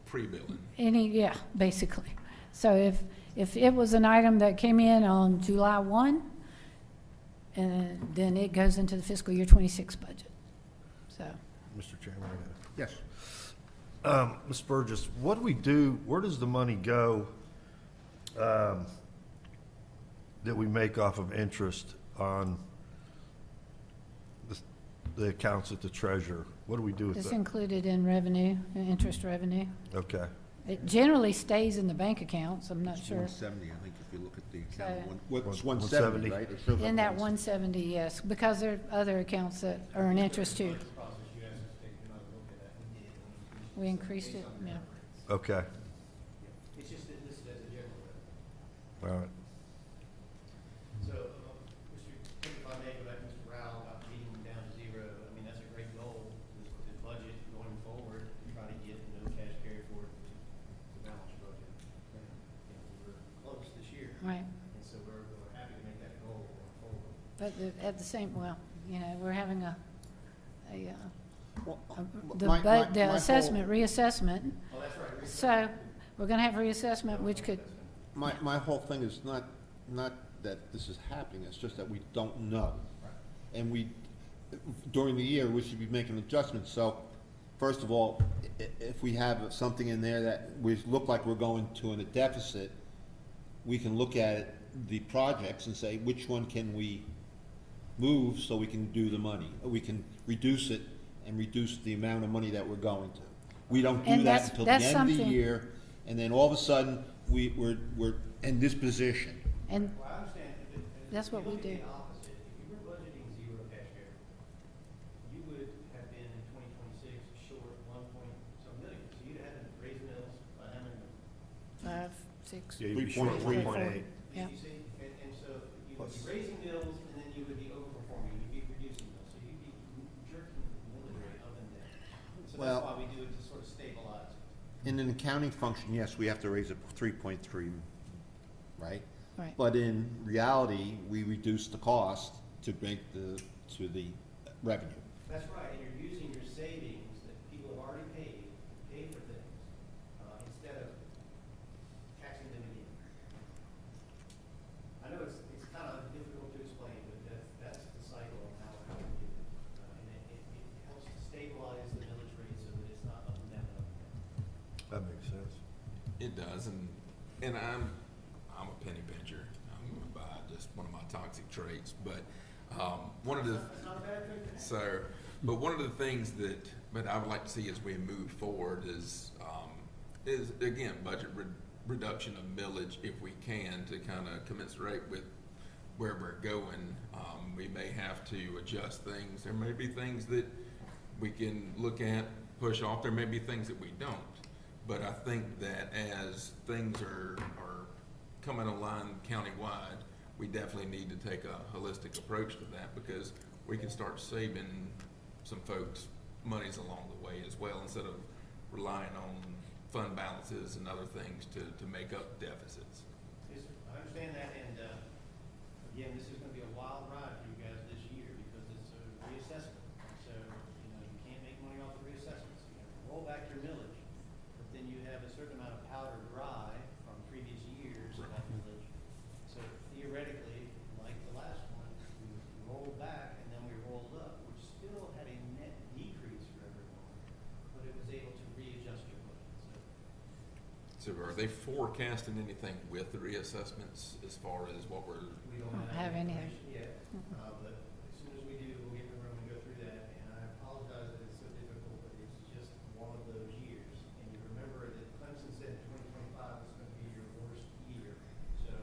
pre-billing. yeah, basically. So if it was an item that came in on July 1, then it goes into the fiscal year 26 budget. So, Mr. Chairman, Yes. Ms. Burgess, what do we do, where does the money go that we make off of interest on the accounts at the treasurer? What do we do with it's that? included in revenue, interest revenue. Okay, It generally stays in the bank accounts, I'm not It's sure. 170, I think, if you look at the account. So- It's 170, right? It shows up In that as- 170, yes, because there are other accounts that earn interest too. Process you asked us to take another look at that, we did. and We increased it, yeah. okay, It's just listed as a general revenue. all right. So, Mr. If I may go back to Mr. Rowell about getting down to 0, I mean, that's a great goal, to budget going forward, to try to get no cash carry forward to balance your budget. And, we were close this year, Right, and so we're happy to make that goal going forward. but at the same, well, we're having Well, the my- my- the my assessment, reassessment. Oh, that's right. So, we're gonna have reassessment, which could, My whole thing is not that this is happening, it's just that we don't know. And during the year, we should be making adjustments. So, first of all, if we have something in there that we look like we're going to in a deficit, we can look at the projects and say, which one can we move so we can do the money? We can reduce it and reduce the amount of money that we're going to. We don't do And that that's- until the that's end of the something- year, and then all of a sudden, we're in this position. and Well, I understand. That's what we If you do. look at the opposite, if you were budgeting 0 cash carry, you would have been in 2026 short 1 point some million. So you'd have had to raise mills by how many? 5, 6, Yeah, you'd be short 3.8. Yeah. You see, and so you would be Plus- raising mills, and then you would be overperforming, you'd be reducing mills. So you'd be jerking the millage rate up and down. So Well- that's why we do it to sort of stabilize. In an accounting function, yes, we have to raise it 3.3, right? Right. But in reality, we reduce the cost to make the revenue. That's right, and you're using your savings that people have already paid, to pay for things, instead of taxing them again. I know it's kind of difficult to explain, but that's the cycle of how we do it. And it helps to stabilize the millage rate so that it's not up and down, up and down. That makes sense. It does, and I'm a penny pincher. I'm gonna buy just one of my toxic traits, but one of the It's not a bad thing to have. so, but one of the things that I would like to see as we move forward is again budget reduction of millage if we can to kind of commensurate with where we're going. We may have to adjust things. There may be things that we can look at, push off. There may be things that we don't. But I think that as things are coming online countywide, we definitely need to take a holistic approach to that because we can start saving some folks monies along the way as well instead of relying on fund balances and other things to make up deficits. Yes, sir. I understand that, and again, this is gonna be a wild ride for you guys this year because it's a reassessment. So, you can't make money off the reassessments. You have to roll back your millage, but then you have a certain amount of powder dry from previous years of that millage. So theoretically, like the last one, we rolled back and then we rolled up, which still had a net decrease for everyone, but it was able to readjust your budget, So are they forecasting anything with the reassessments as far as what we're, We don't Don't have anything. information yet, but as soon as we do, we'll get in the room and go through that. And I apologize that it's so difficult, but it's just one of those years. And you remember that Clemson said 2025 is going to be your worst year. So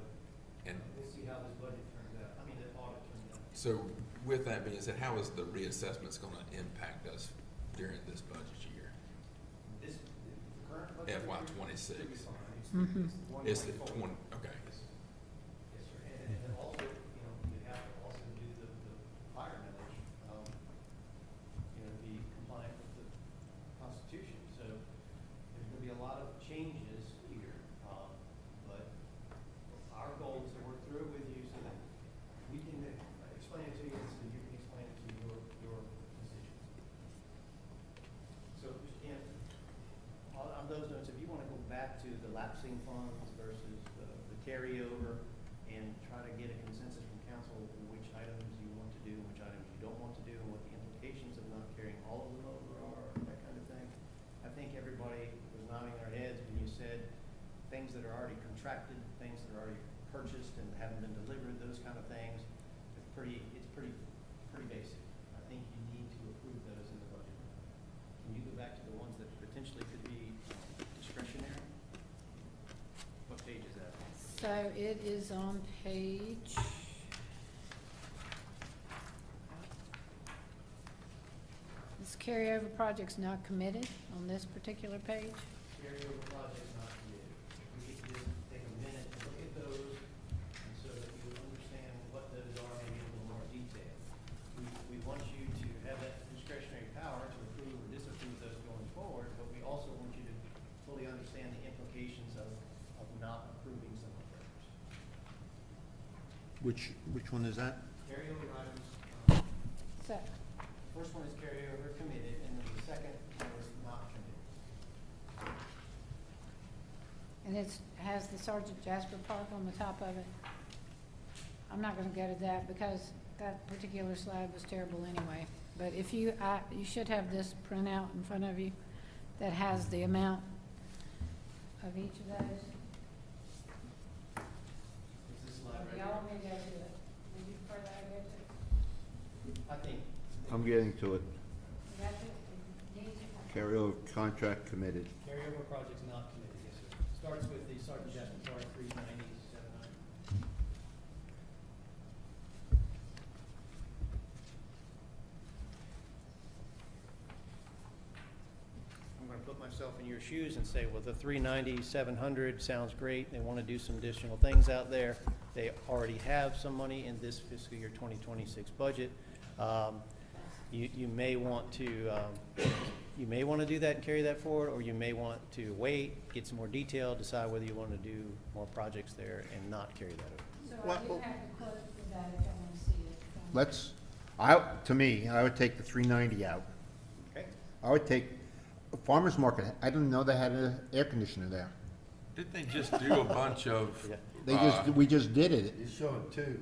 and we'll see how this budget turns out. I mean, the audit turns out. so with that being said, how is the reassessments gonna impact us during this budget year? The current budget. FY year 26. should be fine. Mhm. It's the 1.4. 20, okay. Yes, sir. And then also, you have to also do the fire millage, be compliant with the Constitution. So there's gonna be a lot of changes here, but our goal is to work through it with you so that we can explain it to you and so you can explain it to your constituents. So, again, on those notes, if you wanna go back to the lapsing funds versus the carryover and try to get a consensus from council on which items you want to do and which items you don't want to do and what the implications of not carrying all of them over are, that kind of thing. I think everybody was nodding their heads when you said things that are already contracted, things that are already purchased and haven't been delivered, those kind of things. It's pretty basic. I think you need to approve those in the budget. Can you go back to the ones that potentially could be discretionary? What page is that? So it is on page. This carryover project's not committed on this particular page. Carryover projects not committed. We could just take a minute to look at those and so that you understand what those are maybe in a little more detail. We want you to have that discretionary power to approve or disapprove those going forward, but we also want you to fully understand the implications of not approving some of those. Which one is that? Carryover items, So, first one is carryover committed, and then the second one is not committed. and has the Sergeant Jasper Park on the top of it. I'm not gonna go to that because that particular slide was terrible anyway. But if you should have this printout in front of you that has the amount of each of those. Is this slide right Y'all here? want me to go to it? Would you prefer that I go to? I think. I'm getting to it. You got it? Needs it? Carryover contract committed. Carryover projects not committed, yes, sir. Starts with the Sergeant Jasper Park, 390, 700. I'm gonna put myself in your shoes and say, well, the 390, 700 sounds great. They wanna do some additional things out there. They already have some money in this fiscal year 2026 budget. You may want to you may want to do that and carry that forward, or you may want to wait, get some more detail, decide whether you want to do more projects there and not carry that over. So Well, I do have the quote for that if y'all want to see it. to me, I would take the 390 out. Okay? I would take Farmers Market. I didn't know they had an air conditioner there. Didn't they just do a bunch of, Yeah. We just did it. He's showing two.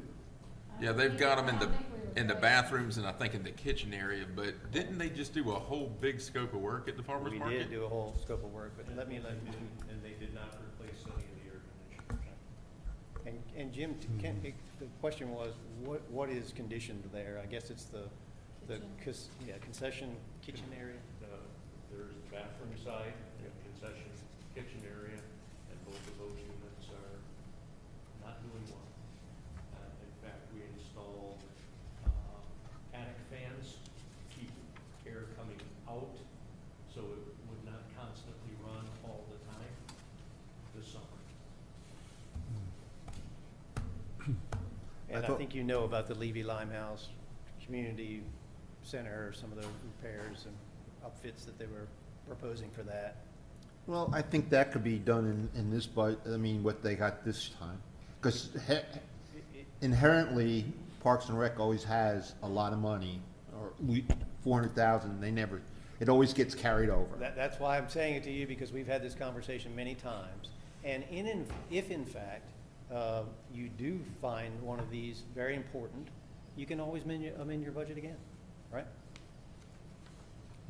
yeah, they've got them in the bathrooms and I think in the kitchen area, but didn't they just do a whole big scope of work at the farmer's We market? did do a whole scope of work, but let me, And they did not replace any of the air conditioners. and Jim, the question was, what is conditioned there? I guess it's the concession kitchen area? There's the bathroom side, and concession kitchen area, and both of those units are not doing well. In fact, we installed attic fans to keep air coming out, so it would not constantly run all the time this summer. And I thought- think you know about the Levy Limehouse Community Center, some of the repairs and outfits that they were proposing for that. Well, I think that could be done in this what they got this time. Because inherently, Parks and Rec always has a lot of money, or 400,000, it always gets carried over. That's why I'm saying it to you, because we've had this conversation many times. And if in fact, you do find one of these very important, you can always amend your budget again, right?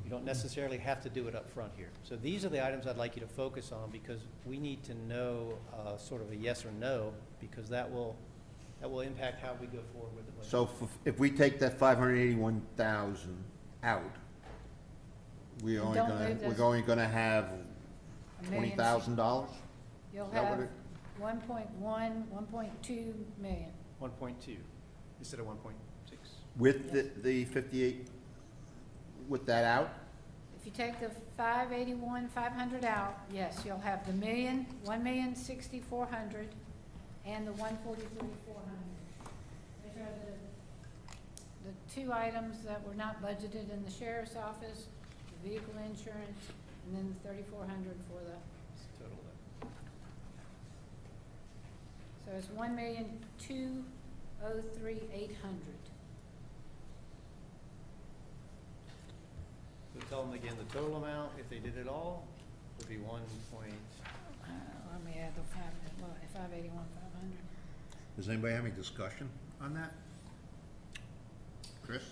You don't necessarily have to do it up front here. So these are the items I'd like you to focus on, because we need to know sort of a yes or no, because that will impact how we go forward with the budget. So if we take that 581,000 out, we're only Don't gonna, move those- we're only gonna have $1,000,000. $20,000? You'll Is that what have it- 1.1, 1.2 million. 1.2 instead of 1.6. With the 58, with that out? If you take the 581,500 out, yes, you'll have the 1,060,400 and the 143,400. Those are the two items that were not budgeted in the sheriff's office, the vehicle insurance, and then the 3,400 for the, Total. so it's 1,203,800. So tell them again, the total amount, if they did it all, would be 1 point. Let me add the 581,500. Does anybody have any discussion on that? Chris?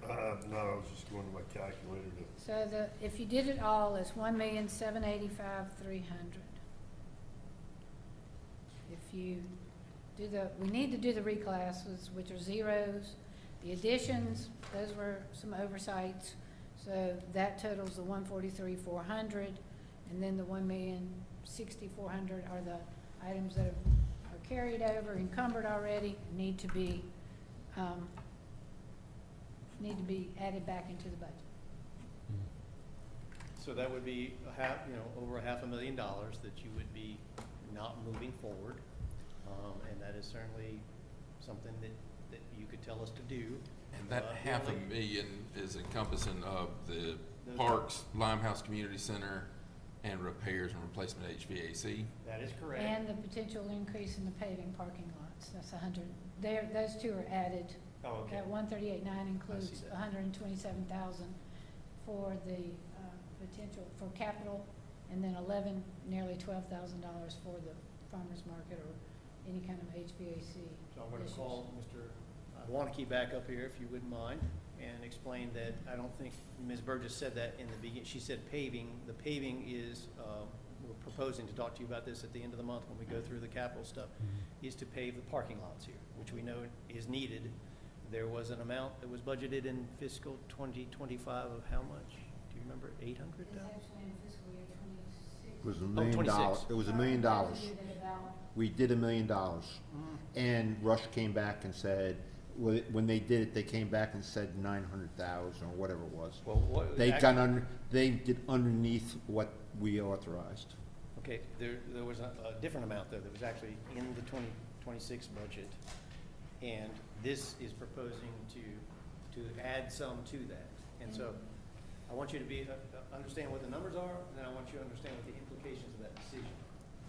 No, I was just going to my calculator to. So if you did it all, it's 1,785,300. If you do we need to do the reclasses, which are zeros. The additions, those were some oversights, so that totals the 143,400, and then the 1,060,400 are the items that are carried over, encumbered already, need to be added back into the budget. So that would be over $500,000 that you would be not moving forward. And that is certainly something that you could tell us to do. And that Really. $500,000 is encompassing of the Those parks, Limehouse Community Center, and repairs and replacement HVAC. That is correct. And the potential increase in the paving parking lots, that's 100. Those two are added. Oh, okay. That 138.9 includes that. 127,000 for the potential for capital, and then nearly $12,000 for the farmer's market or any kind of HVAC. So I'm going to issues. call Mr. Waneke back up here, if you wouldn't mind, and explain that I don't think Ms. Burgess said that in the beginning. She said paving. The paving is, we're proposing to talk to you about this at the end of the month when we go through the capital stuff, is to pave the parking lots here, which we know is needed. There was an amount that was budgeted in fiscal 2025 of how much? Do you remember? 800? It's actually in fiscal year 26. It was $1 Oh, million. 26. It was $1 million. We did $1 million. And Rush came back and said, when they did it, they came back and said 900,000 or whatever it was. Well, what? They did underneath what we authorized. Okay, there was a different amount, though, that was actually in the 2026 budget. And this is proposing to add some to that. And so I I want you to be, understand what the numbers are, and then I want you to understand what the implications of that decision.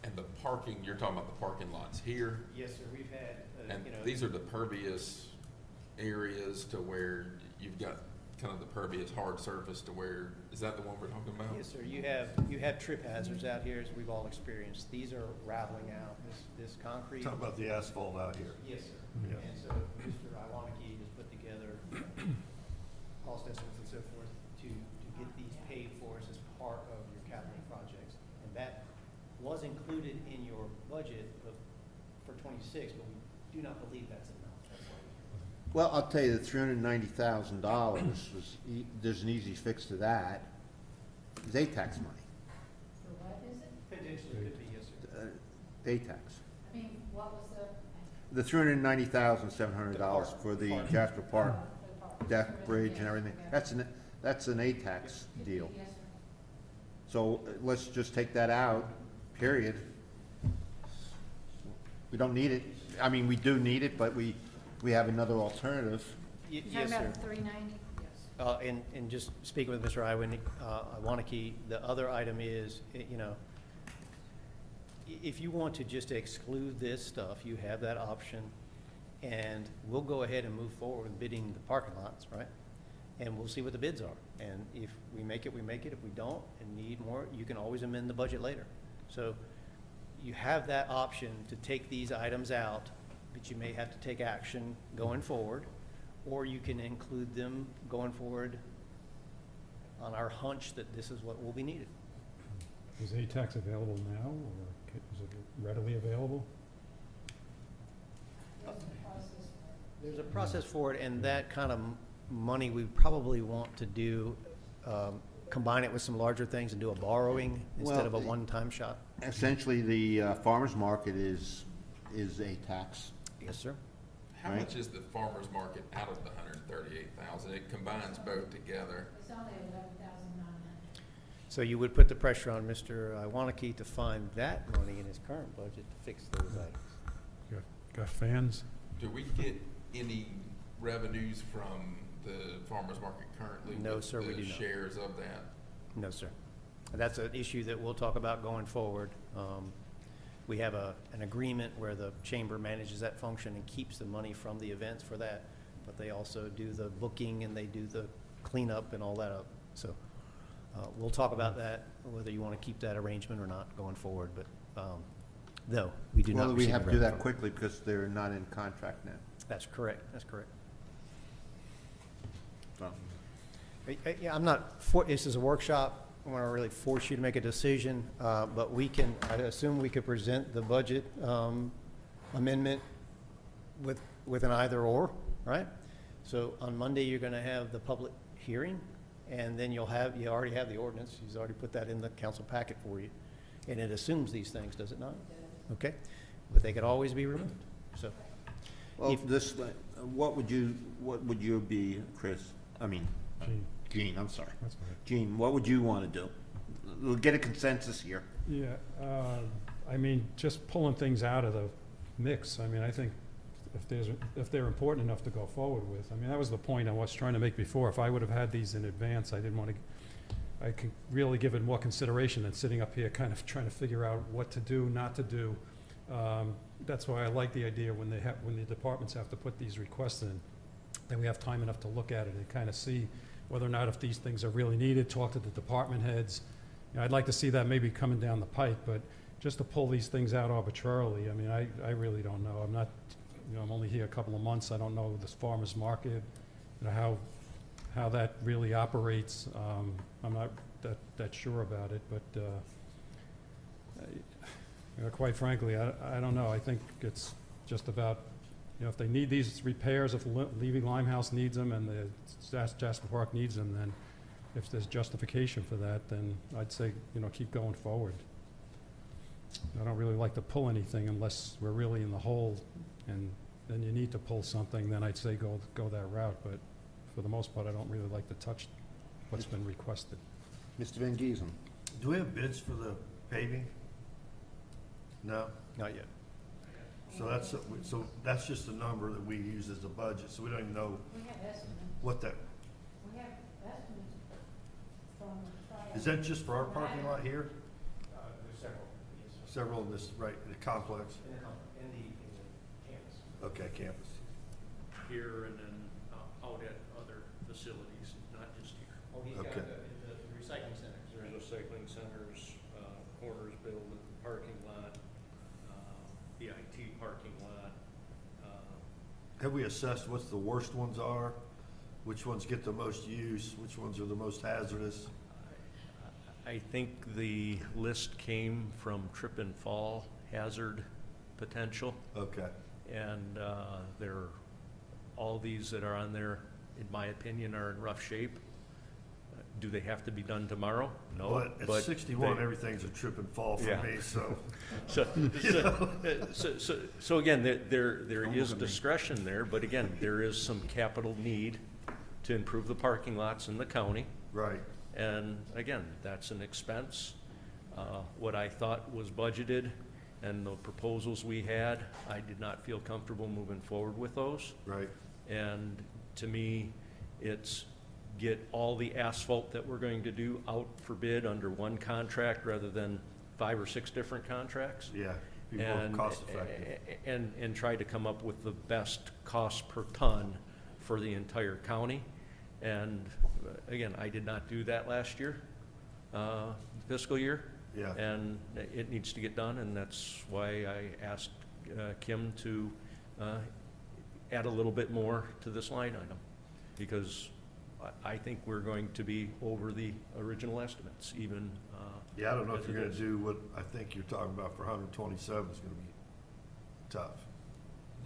And the parking, you're talking about the parking lots here, Yes, sir, we've had, and you know. these are the pervious areas to where you've got kind of the pervious hard surface to where, is that the one we're talking about? Yes, sir, you have trip hazards out here, as we've all experienced. These are rattling out, this concrete. Talk about the asphalt out here. Yes, sir. Yeah. And so Mr. Iwaniki has put together cost estimates and so forth to get these paid for as part of your capital projects. And that was included in your budget for '26, but we do not believe that's enough. That's why. Well, I'll tell you, the $390,000 was, there's an easy fix to that. It's ATAX money, For what is it? Potentially could be, yes, sir. ATAX. I mean, what was The $390,700 for the Jasper Park deck, bridge and everything, that's an ATAX deal. Yes, sir. So let's just take that out, period. We don't need it. I mean, we do need it, but we have another alternative. You're Yes, talking sir. about 390? Yes. And just speaking with Mr. Iwaniki, the other item is, you know, if you want to just exclude this stuff, you have that option, and we'll go ahead and move forward with bidding the parking lots, right? And we'll see what the bids are, and if we make it, we make it. If we don't and need more, you can always amend the budget later. So you have that option to take these items out, but you may have to take action going forward, or you can include them going forward on our hunch that this is what will be needed. Is ATAX available now, or is it readily available? There's a process for it, and that kind of money we probably want to do, combine it with some larger things and do a borrowing instead of a Well, one-time shot. Essentially, the farmer's market is ATAX. Yes, sir. How Right. much is the farmer's market out of the 138,000? It combines both together. It's only 11,900. So you would put the pressure on Mr. Iwaniki to find that money in his current budget to fix those items. Got fans? Do we get any revenues from the farmer's market currently? No, with sir, we the do not. shares of that? No, sir. That's an issue that we'll talk about going forward. We have an agreement where the chamber manages that function and keeps the money from the events for that, but they also do the booking and they do the cleanup and all that up. So we'll talk about that, whether you want to keep that arrangement or not going forward, but no, we do not. Well, we receive have to do revenue that from it. quickly because they're not in contract now. That's correct, that's correct. So, Yeah, I'm not, this is a workshop, I want to really force you to make a decision, but I assume we could present the budget amendment with an either-or, right? So on Monday, you're going to have the public hearing, and then you already have the ordinance, he's already put that in the council packet for you, and it assumes these things, does it not? Okay, but they could always be removed, so. well, If- what would you be, Chris? I mean, Gene, I'm sorry. That's fine. Gene, what would you want to do? We'll get a consensus here. Yeah, I mean, just pulling things out of the mix, I mean, I think if they're important enough to go forward with, I mean, that was the point I was trying to make before. If I would have had these in advance, I didn't want to, I could really give it more consideration than sitting up here kind of trying to figure out what to do, not to do. That's why I like the idea when the departments have to put these requests in, then we have time enough to look at it and kind of see whether or not if these things are really needed, talk to the department heads. You know, I'd like to see that maybe coming down the pike, but just to pull these things out arbitrarily, I mean, I really don't know. I'm not, you know, I'm only here a couple of months. I don't know this farmer's market, you know, how that really operates. I'm not that sure about it, but you know, quite frankly, I don't know. I think it's just about, you know, if they need these repairs, if Levy Limehouse needs them and the Jasper Park needs them, then if there's justification for that, then I'd say, you know, keep going forward. I don't really like to pull anything unless we're really in the hole, and then you need to pull something, then I'd say go that route, but for the most part, I don't really like to touch what's been requested. Mr. Van Giesen? Do we have bids for the paving? No? Not yet. So that's just a number that we use as a budget, so we don't even know We have estimates. what that, We have estimates. Is that just for our parking lot here? There's several, yes. Several in this, right, the complex? In the campus. Okay, campus. Here and then out at other facilities, not just here. Oh, he's got Okay. the recycling centers, There's recycling centers, Corners building, parking lot, the IT parking lot. Have we assessed what's the worst ones are? Which ones get the most use? Which ones are the most hazardous? I think the list came from trip and fall hazard potential. Okay, And all these that are on there, in my opinion, are in rough shape. Do they have to be done tomorrow? No. but at but 61, they- everything's a trip and fall for Yeah. me, so. So again, there is discretion there, but again, there is some capital need to improve the parking lots in the county. Right, And again, that's an expense. What I thought was budgeted and the proposals we had, I did not feel comfortable moving forward with those. right, And to me, it's get all the asphalt that we're going to do out for bid under one contract rather than 5 or 6 different contracts. yeah, be more And, cost effective. and try to come up with the best cost per ton for the entire county. And again, I did not do that last year, fiscal year. Yeah. And it needs to get done, and that's why I asked Kim to add a little bit more to this line item, because I think we're going to be over the original estimates, even. Yeah, I don't know if as you're it gonna is. do what I think you're talking about for 127 is gonna be tough.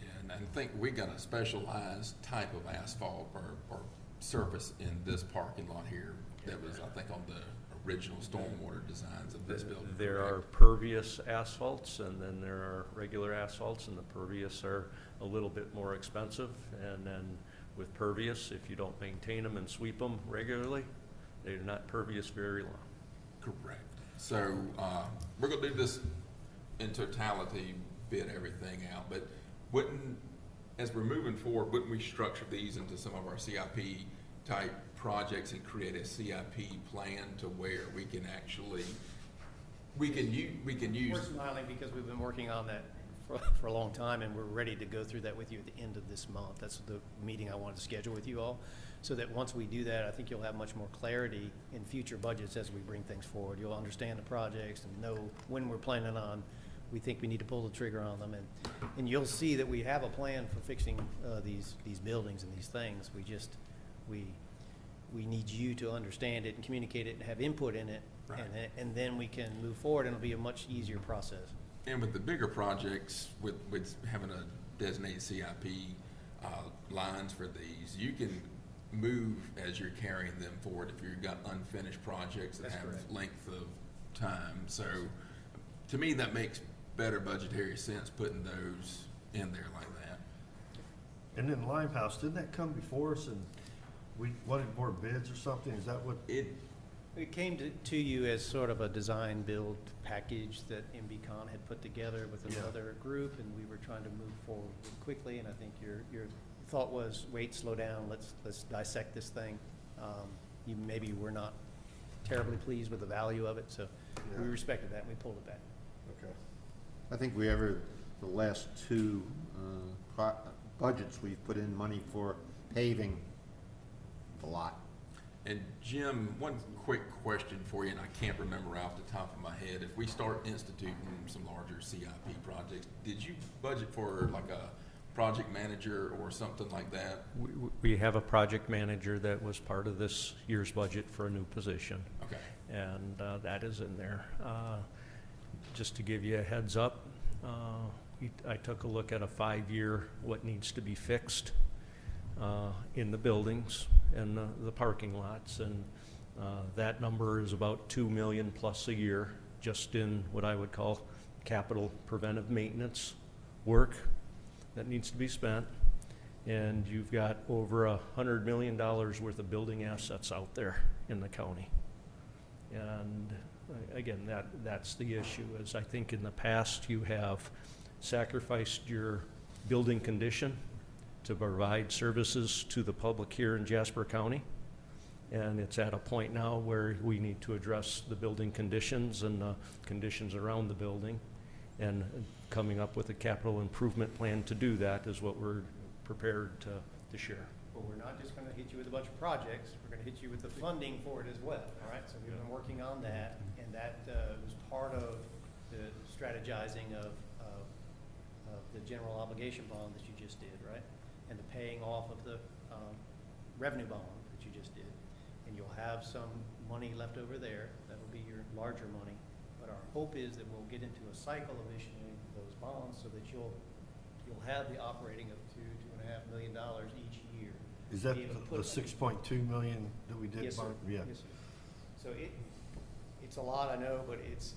Yeah, and I think we got a specialized type of asphalt or surface in this parking lot here that was, I think, on the original stormwater designs of this building. There are correct? pervious asphalts, and then there are regular asphalts, and the pervious are a little bit more expensive. And then with pervious, if you don't maintain them and sweep them regularly, they're not pervious very long. Correct. So, we're gonna do this in totality, bid everything out, but as we're moving forward, wouldn't we structure these into some of our CIP type projects and create a CIP plan to where we can actually, we can use. We're smiling because we've been working on that for a long time, and we're ready to go through that with you at the end of this month. That's the meeting I wanted to schedule with you all, so that once we do that, I think you'll have much more clarity in future budgets as we bring things forward. You'll understand the projects and know when we're planning on, we think we need to pull the trigger on them, and you'll see that we have a plan for fixing these buildings and these things. We need you to understand it and communicate it and have input in it, Right. and then we can move forward, and it'll be a much easier process. And with the bigger projects, with having a designated CIP lines for these, you can move as you're carrying them forward if you've got unfinished projects that That's have correct. length of time. So to me, that makes better budgetary sense, putting those in there like that. And then Limehouse, didn't that come before us and we wanted more bids or something? Is that what? It came to you as sort of a design-build package that MBCon had put together with Yeah. another group, and we were trying to move forward quickly, and I think your thought was, wait, slow down, let's dissect this thing. You maybe were not terribly pleased with the value of it, so we Yeah. respected that, and we pulled it back. Okay. I think the last 2 budgets, we've put in money for paving a lot. And Jim, one quick question for you, and I can't remember off the top of my head. If we start instituting some larger CIP projects, did you budget for like a project manager or something like that? We have a project manager that was part of this year's budget for a new position, Okay. and that is in there. Just to give you a heads up, I took a look at a 5-year, what needs to be fixed in the buildings and the parking lots, and that number is about $2 million plus a year, just in what I would call capital preventive maintenance work that needs to be spent. And you've got over $100 million worth of building assets out there in the county. And again, that's the issue, is I think in the past you have sacrificed your building condition to provide services to the public here in Jasper County. And it's at a point now where we need to address the building conditions and conditions around the building. And coming up with a capital improvement plan to do that is what we're prepared to share. But we're not just gonna hit you with a bunch of projects, we're gonna hit you with the funding for it as well, all right? So we've been working on that, and that was part of the strategizing of the general obligation bond that you just did, right? And the paying off of the revenue bond that you just did. And you'll have some money left over there, that will be your larger money. But our hope is that we'll get into a cycle of issuing those bonds so that you'll have the operating of $2.5 million each year. Is that Be able to the put- 6.2 million that we did? Yes, sir. Bob? Yeah. Yes, sir. So it's a lot, I know, but it's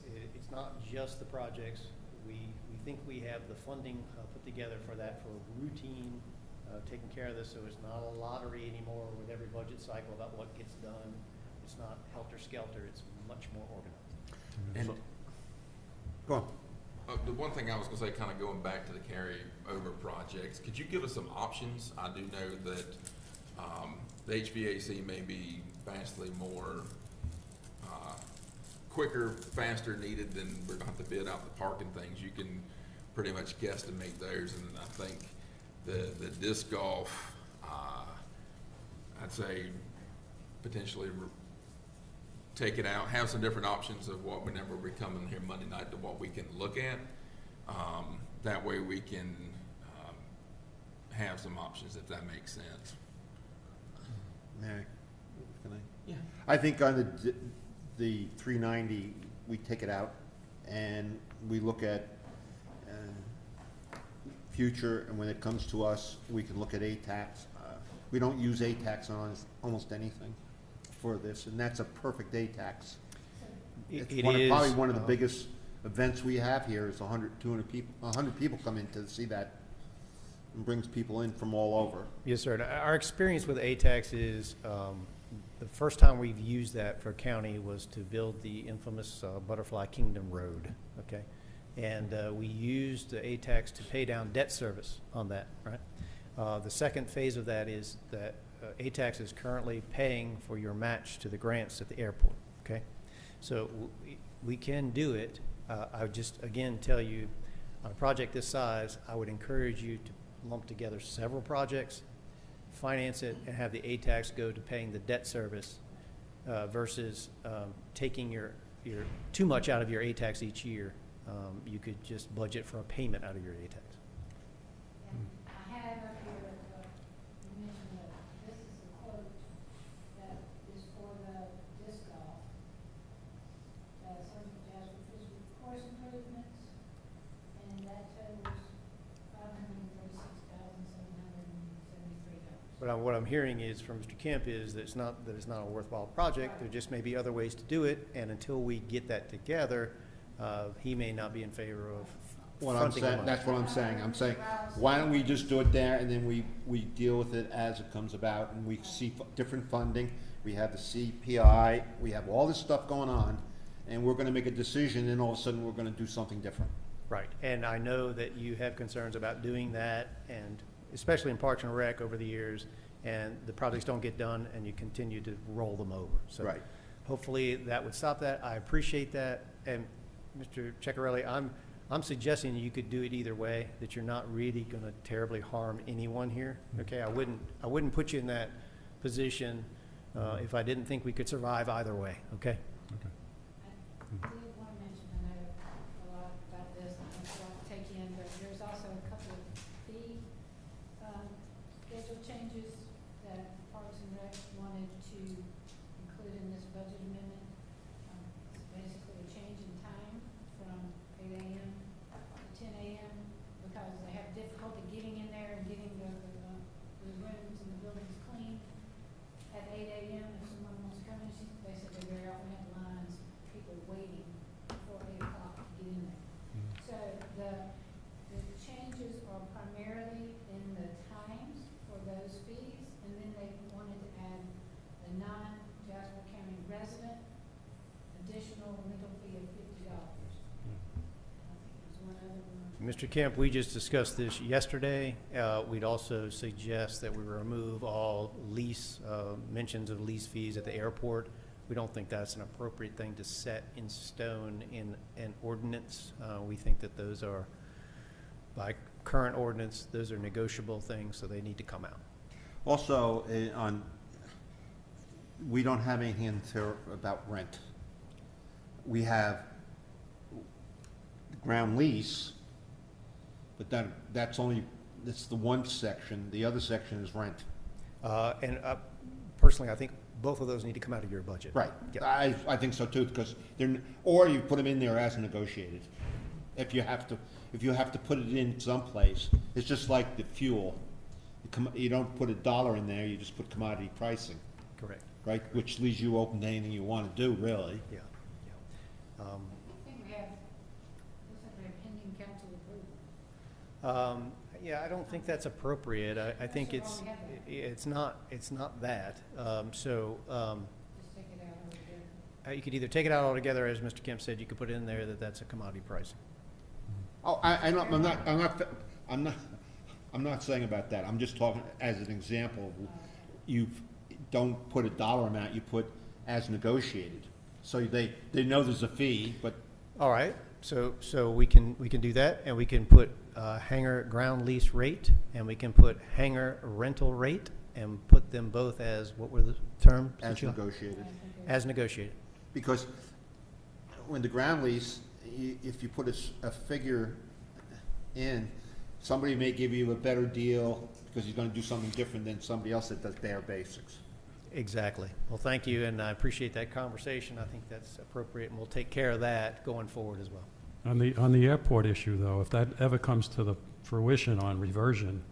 not just the projects. We think we have the funding put together for that, for routine, taking care of this, so it's not a lottery anymore with every budget cycle about what gets done. It's not helter-skelter, it's much more organized. And, go on. The one thing I was gonna say, kind of going back to the carryover projects, could you give us some options? I do know that, the HVAC may be vastly more, quicker, faster needed than we're gonna have to bid out the parking things. You can pretty much guesstimate those, and I think the disc golf, I'd say potentially take it out, have some different options of what, whenever we come in here Monday night, to what we can look at. That way we can have some options, if that makes sense. Mary, can I? Yeah. I think on the 390, we take it out and we look at future, and when it comes to us, we can look at ATAX. We don't use ATAX on almost anything for this, and that's a perfect ATAX. It's probably one of the biggest events we have here is 100, 200 people, 100 people come in to see that, and brings people in from all over. Yes, sir. And our experience with ATAX is the first time we've used that for county was to build the infamous Butterfly Kingdom Road, okay? And we used the ATAX to pay down debt service on that, right? The second phase of that is that ATAX is currently paying for your match to the grants at the airport, okay? So we can do it. I would just, again, tell you, on a project this size, I would encourage you to lump together several projects, finance it, and have the ATAX go to paying the debt service versus taking your too much out of your ATAX each year. You could just budget for a payment out of your ATAX. I have up here, you mentioned that this is a quote that is for the disc golf. Some Jasper physical course improvements, and that totals $536,773. But what I'm hearing is from Mr. Kemp is that it's not a worthwhile project. There just may be other ways to do it, and until we get that together, he may not be in favor of What I'm fronting the saying, money. that's what I'm saying. I'm saying, why don't we just do it there, and then we deal with it as it comes about, and we see different funding. We have the CPI, we have all this stuff going on, and we're gonna make a decision, and all of a sudden, we're gonna do something different. Right, and I know that you have concerns about doing that, and especially in Parks and Rec over the years, and the projects don't get done, and you continue to roll them over. So Right. hopefully that would stop that. I appreciate that, and Mr. Ceccarelli, I'm suggesting you could do it either way, that you're not really going to terribly harm anyone here. Okay, I wouldn't put you in that position if I didn't think we could survive either way. Okay. I did want to mention, I know a lot about this, and I'm sure I'll take in, but there's also a couple of fee schedule changes that Parks and Rec wanted to include in this budget amendment. It's basically a change in time from 8 a.m. to 10 a.m. because they have difficulty getting in there and getting the rooms and the buildings clean at 8 a.m. If someone wants to come in, they said they very often have lines, people waiting before 8 o'clock to get in there. So the changes are primarily in the times for those fees, and then they wanted to add the non-Jasper County resident Mr. Kemp, we just discussed this yesterday. We'd also suggest that we remove all lease, mentions of lease fees at the airport. We don't think that's an appropriate thing to set in stone in an ordinance. We think that those are, by current ordinance, those are negotiable things, so they need to come out. Also, we don't have anything in there about rent. We have ground lease, but that's the one section. The other section is rent. And personally, I think both of those need to come out of your budget. Right. Yep. I think so too, because or you put them in there as negotiated. If you have to put it in someplace, it's just like the fuel. You don't put $1 in there, you just put commodity pricing, Correct. right? Which leaves you open to anything you want to do, really. Yeah. I think we have, looks like we have pending council approval. Yeah, I don't think that's appropriate. I think That's the it's wrong heading. it's not that. Just take it out altogether. You could either take it out altogether, as Mr. Kemp said, you could put in there that that's a commodity pricing. Oh, I'm not saying about that. I'm just talking as an example. You don't put $1 amount, you put as negotiated. So they know there's a fee, but All right, so we can do that, and we can put hangar ground lease rate, and we can put hangar rental rate, and put them both as, what were the terms? that as you- negotiated. As negotiated. Because when the ground lease, if you put a figure in, somebody may give you a better deal because he's going to do something different than somebody else that does bare basics. Exactly. Well, thank you, and I appreciate that conversation. I think that's appropriate, and we'll take care of that going forward as well. On the airport issue, though, if that ever comes to the fruition on reversion,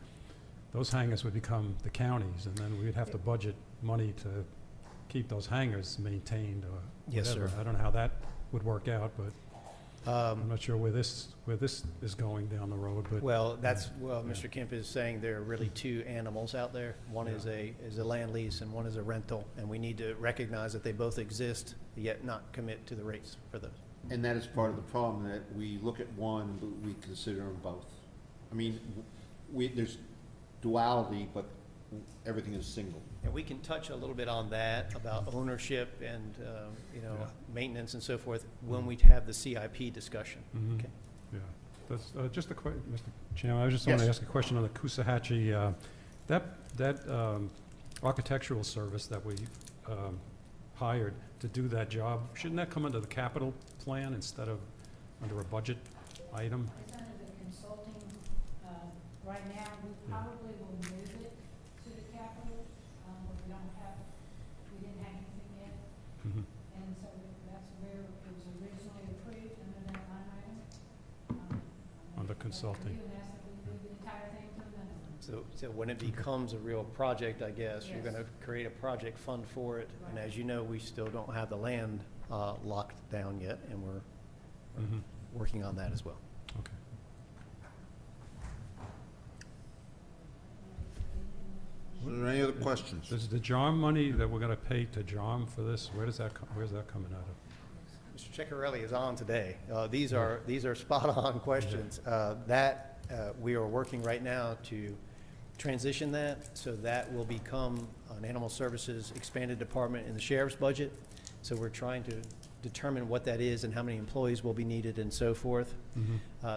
those hangars would become the counties, and then we'd have to budget money to keep those hangars maintained or Yes, whatever. sir. I don't know how that would work out, but I'm not sure where this is going down the road, but. Well, Mr. Kemp is saying there are really two animals out there. One is a land lease and one is a rental, and we need to recognize that they both exist, yet not commit to the rates for those. And that is part of the problem, that we look at one, but we consider them both. I mean, there's duality, but everything is single. And we can touch a little bit on that, about ownership and, Yeah. maintenance and so forth, when we have the CIP discussion. Mhm. Okay. Yeah, that's just a question, Mr. Chairman, I just want to Yes. ask a question on the Coosahatchee, that architectural service that we hired to do that job, shouldn't that come under the capital plan instead of under a budget item? It's under the consulting, right now, we probably will move it to the capital, but we didn't have anything yet. Mhm. And so that's where it was originally approved under that line item. Under consulting. You and asked if we move the entire thing to the minimum. So when it becomes a real project, I guess, you're Yes. gonna create a project fund for it. And as you know, we still don't have the land locked down yet, and we're Mhm. working on that as well. Okay. Are there any other questions? Does the JARM money that we're going to pay to JARM for this, where's that coming out of? Mr. Ceccarelli is on today. These are spot-on questions. We are working right now to transition that, so that will become an animal services expanded department in the sheriff's budget. So we're trying to determine what that is and how many employees will be needed and so forth.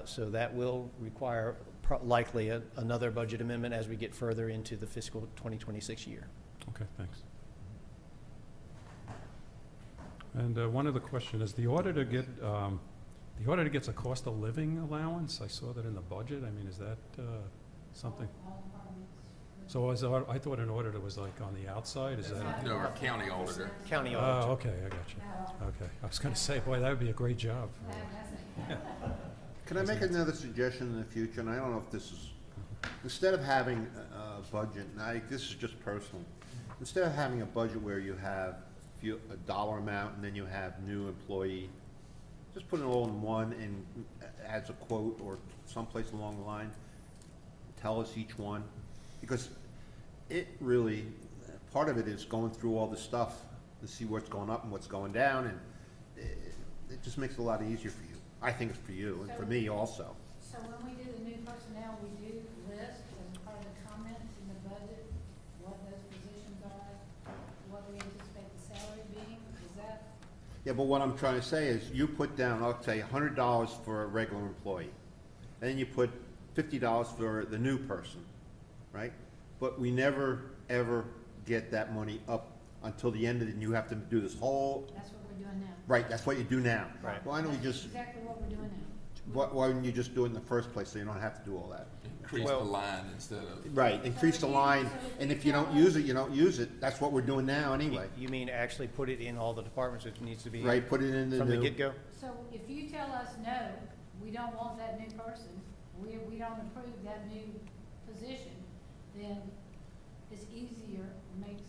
So that will require likely another budget amendment as we get further into the fiscal 2026 year. Okay, thanks. And one other question, is the auditor gets a cost of living allowance? I saw that in the budget. I mean, is that something? All departments. So I thought an auditor was like on the outside, is that? No, our county auditor. County Oh, auditor. okay, I got you. Okay, I was gonna say, boy, that would be a great job. Can I make another suggestion in the future? And I don't know if this is, instead of having a budget, and this is just personal, instead of having a budget where you have a dollar amount and then you have new employee, just put it all in one and as a quote or someplace along the line, tell us each one. Because it really, part of it is going through all the stuff to see what's going up and what's going down, and it just makes it a lot easier for you. I think it's for you and for me also. So So when we do the new personnel, we do list as part of the comments in the budget, what those positions are, what we anticipate the salary being, is that? Yeah, but what I'm trying to say is, you put down, I'll say, $100 for a regular employee. And then you put $50 for the new person, right? But we never, ever get that money up until the end of it, and you have to do this whole, That's what we're doing now. right, that's what you do now. Right. Why don't we That's just, exactly what we're doing now. why wouldn't you just do it in the first place, so you don't have to do all that? Increase the line instead of. Right, increase the line, and if you don't use it, you don't use it. That's what we're doing now anyway. You mean actually put it in all the departments, it needs to be? Right, put it in the From the new. get-go? So if you tell us, no, we don't want that new person, we don't approve that new position, then it's easier, makes it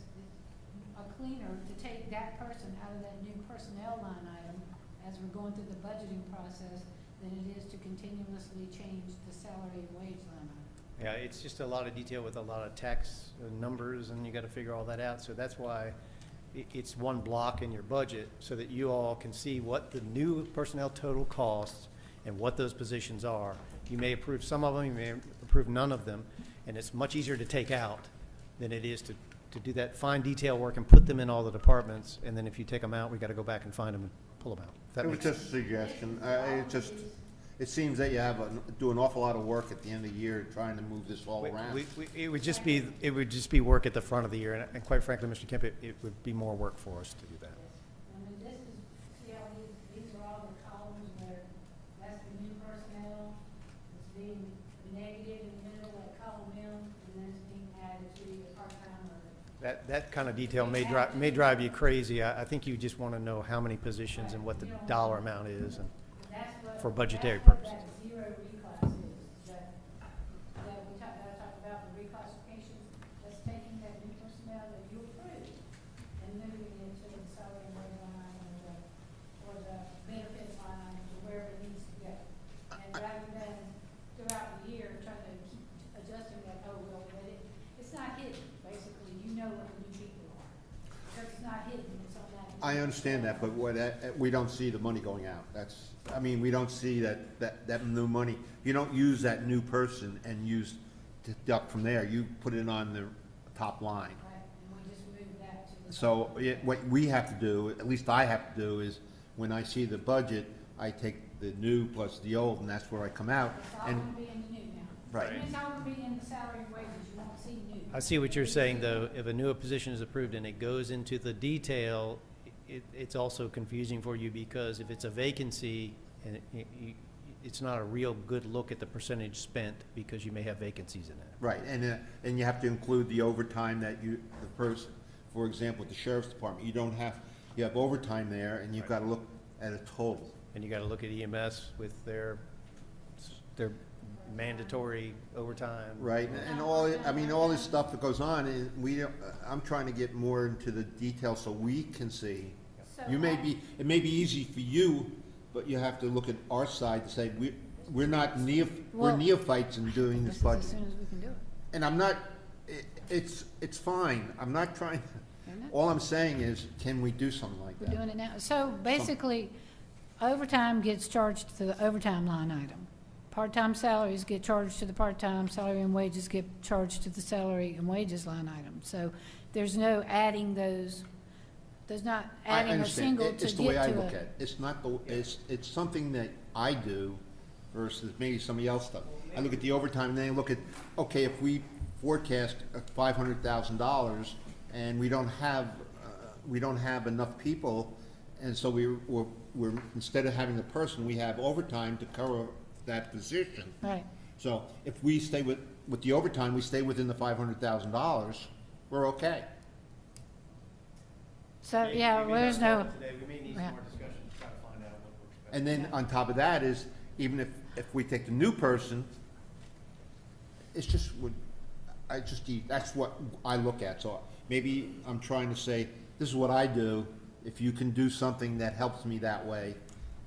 cleaner to take that person out of that new personnel line item as we're going through the budgeting process than it is to continuously change the salary and wage line item. Yeah, it's just a lot of detail with a lot of tax numbers, and you gotta figure all that out, so that's why it's one block in your budget, so that you all can see what the new personnel total costs and what those positions are. You may approve some of them, you may approve none of them, and it's much easier to take out than it is to do that fine detail work and put them in all the departments, and then if you take them out, we gotta go back and find them and pull them out. If that It was makes sense. just a suggestion. It seems that you have, do an awful lot of work at the end of the year trying to move this all around. It would just be work at the front of the year, and quite frankly, Mr. Kemp, it would be more work for us to do that. And then this is, see how these are all the columns where that's the new personnel, it's being negative in the middle, like column M, and then it's being added to the part-time or That kind of detail may drive you crazy. I think you just want to know how many positions and what the dollar amount is, and that's what. for budgetary that's what purposes. that zero reclass is, that I talked about the reclassifications, that's taking that new personnel that you approved and moving it into the salary and wage line item or the benefit line item to where it needs to go. And rather than throughout the year trying to keep adjusting that, oh, well, but it's not hidden, basically, you know what the new people are. Because it's not hidden, it's on that. I understand that, but we don't see the money going out. We don't see that new money. You don't use that new person and deduct from there. You put it on the top line. Right, and we just moved that to the. So what we have to do, at least I have to do, is when I see the budget, I take the new plus the old, and that's where I come out. It's all And gonna be in the new now. Right. And it's all gonna be in the salary and wages, you won't see new. I see what you're saying, though. If a new position is approved and it goes into the detail, it's also confusing for you, because if it's a vacancy, and it's not a real good look at the percentage spent, because you may have vacancies in it. right, and you have to include the overtime that the person, for example, with the sheriff's department, you have overtime there, and you've got to look at a total. And you got to look at EMS with their mandatory overtime. Right, and all this stuff that goes on, and I'm trying to get more into the details so we can see. So It may be easy for you, but you have to look at our side to say, we're not we're Well, neophytes in doing this This is as budget. soon as we can do it. And I'm not, it's fine, I'm not trying, Isn't it? all I'm saying is, can we do something like We're that? doing it now. So basically, overtime gets charged to the overtime line item. Part-time salaries get charged to the part-time, salary and wages get charged to the salary and wages line item. So there's no adding those, there's not I adding a understand. single to get to a. It's the way I look at it. It's not it's something that I do versus maybe somebody else does. I look at the overtime, and then I look at, okay, if we forecast $500,000 and we don't have enough people, and so we're instead of having the person, we have overtime to cover that position. Right. So if we stay with the overtime, we stay within the $500,000, we're okay. So, yeah, well, there's no, We may need Yeah. some more discussion to try to find out what works best. And then on top of that is, even if we take the new person, it's just, that's what I look at. So maybe I'm trying to say, this is what I do. If you can do something that helps me that way,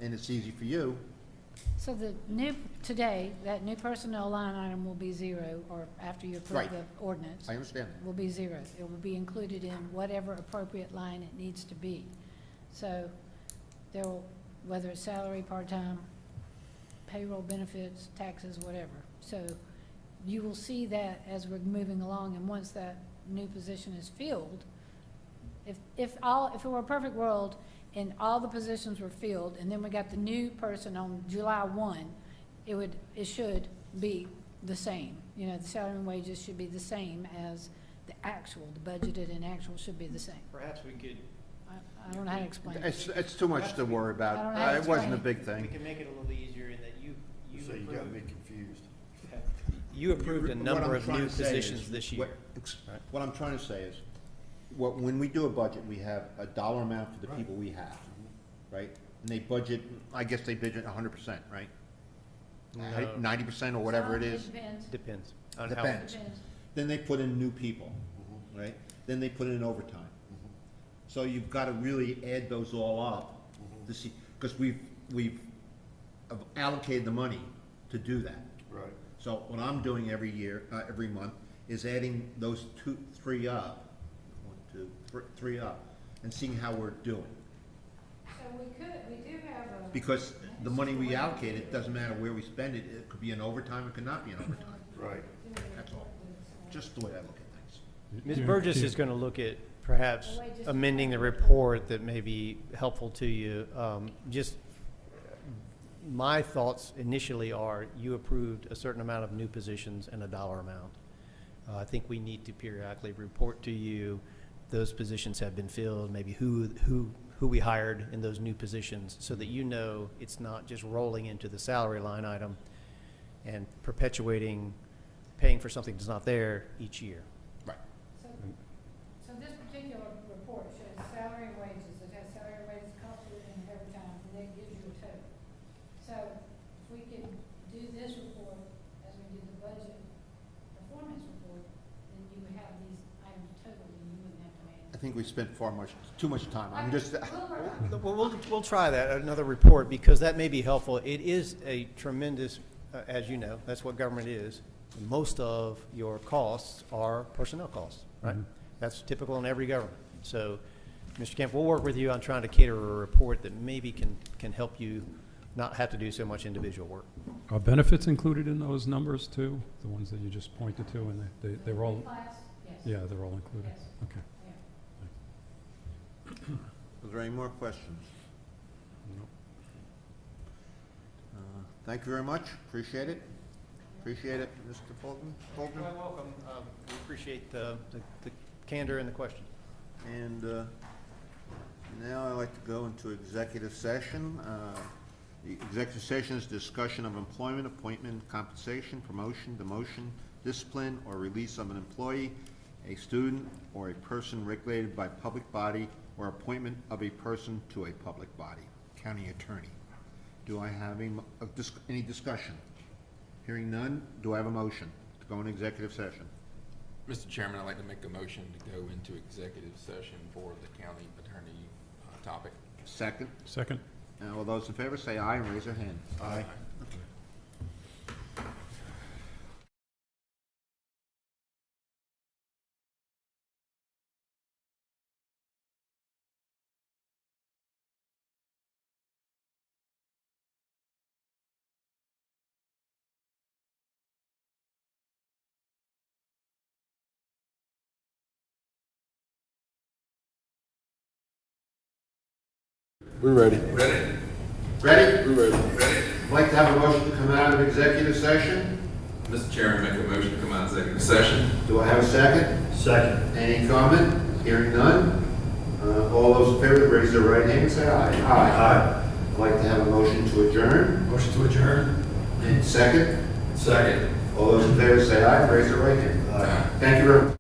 and it's easy for you, so today, that new personnel line item will be zero, or after you approve Right. the ordinance. I understand. Will be zero. It will be included in whatever appropriate line it needs to be. So there will, whether it's salary, part-time, payroll, benefits, taxes, whatever. So you will see that as we're moving along, and once that new position is filled, if it were a perfect world and all the positions were filled, and then we got the new person on July 1, it should be the same. You know, the salary and wages should be the same as the actual, the budgeted and actual should be the same. Perhaps we could, I don't know how to explain it. It's too much to worry I don't about. know how to It wasn't a explain big we thing. can make it a little easier in that you So you got me approved, confused. you approved a What number I'm of trying new to say positions is, this year. What I'm trying to say is, when we do a budget, we have a dollar amount for the people we have, right? And they budget, I guess they budget 100%, right? No. 90% or whatever it Some, is. Depends. Depends on how. Depends. Depends. Then they put in new people, right? Then they put in overtime. So you've got to really add those all up to see, because we've allocated the money to do that. Right. So what I'm doing every year, every month, is adding those three up, 3 up, and seeing how we're doing. So we do have a. Because the money we allocate, it doesn't matter where we spend it, it could be in overtime, it could not be in overtime. Right. That's all. Just the way I look at things. Ms. Yeah, Burgess yeah. is going to look at perhaps The wages. amending the report that may be helpful to you. Just my thoughts initially are you approved a certain amount of new positions and a dollar amount. I think we need to periodically report to you those positions have been filled, maybe who we hired in those new positions, so that you know it's not just rolling into the salary line item and perpetuating paying for something that's not there each year. Right. So this particular report shows salary and wages, it has salary and wages, cost of living, and overtime, and that gives you a total. So if we could do this report as we did the budget performance report, then you would have these items totaled and you wouldn't have to manage. I think we spent too much time. I'm just, We'll try that, another report, because that may be helpful. It is a tremendous, as you know, that's what government is. Most of your costs are personnel costs, right? That's typical in every government. So, Mr. Kemp, we'll work with you on trying to cater a report that maybe can help you not have to do so much individual work. Are benefits included in those numbers too? The ones that you just pointed to, and they're all, Class, yes. yeah, they're all included? Yes. Okay. Yeah. is there any more questions? Nope. Thank you very much. Appreciate it. Appreciate it, Mr. Fulton. You're welcome. We appreciate the candor and the question. And now I'd like to go into executive session. The executive session is discussion of employment, appointment, compensation, promotion, demotion, discipline, or release of an employee, a student, or a person regulated by public body, or appointment of a person to a public body. County attorney. Do I have any discussion? Hearing none, do I have a motion to go into executive session? Mr. Chairman, I'd like to make a motion to go into executive session for the county attorney topic. Second. Second? All those in favor say aye and raise their hand. Aye. We're ready. Ready? Ready? We're ready. Ready? I'd like to have a motion to come out of executive session. Mr. Chairman, make a motion to come out of executive session. Do I have a second? Second. Any comment? Hearing none. All those in favor, raise their right hand and say aye. Aye. I'd like to have a motion to adjourn. Motion to adjourn. And second. Second. All those in favor say aye, raise their right hand. Aye. Thank you very much.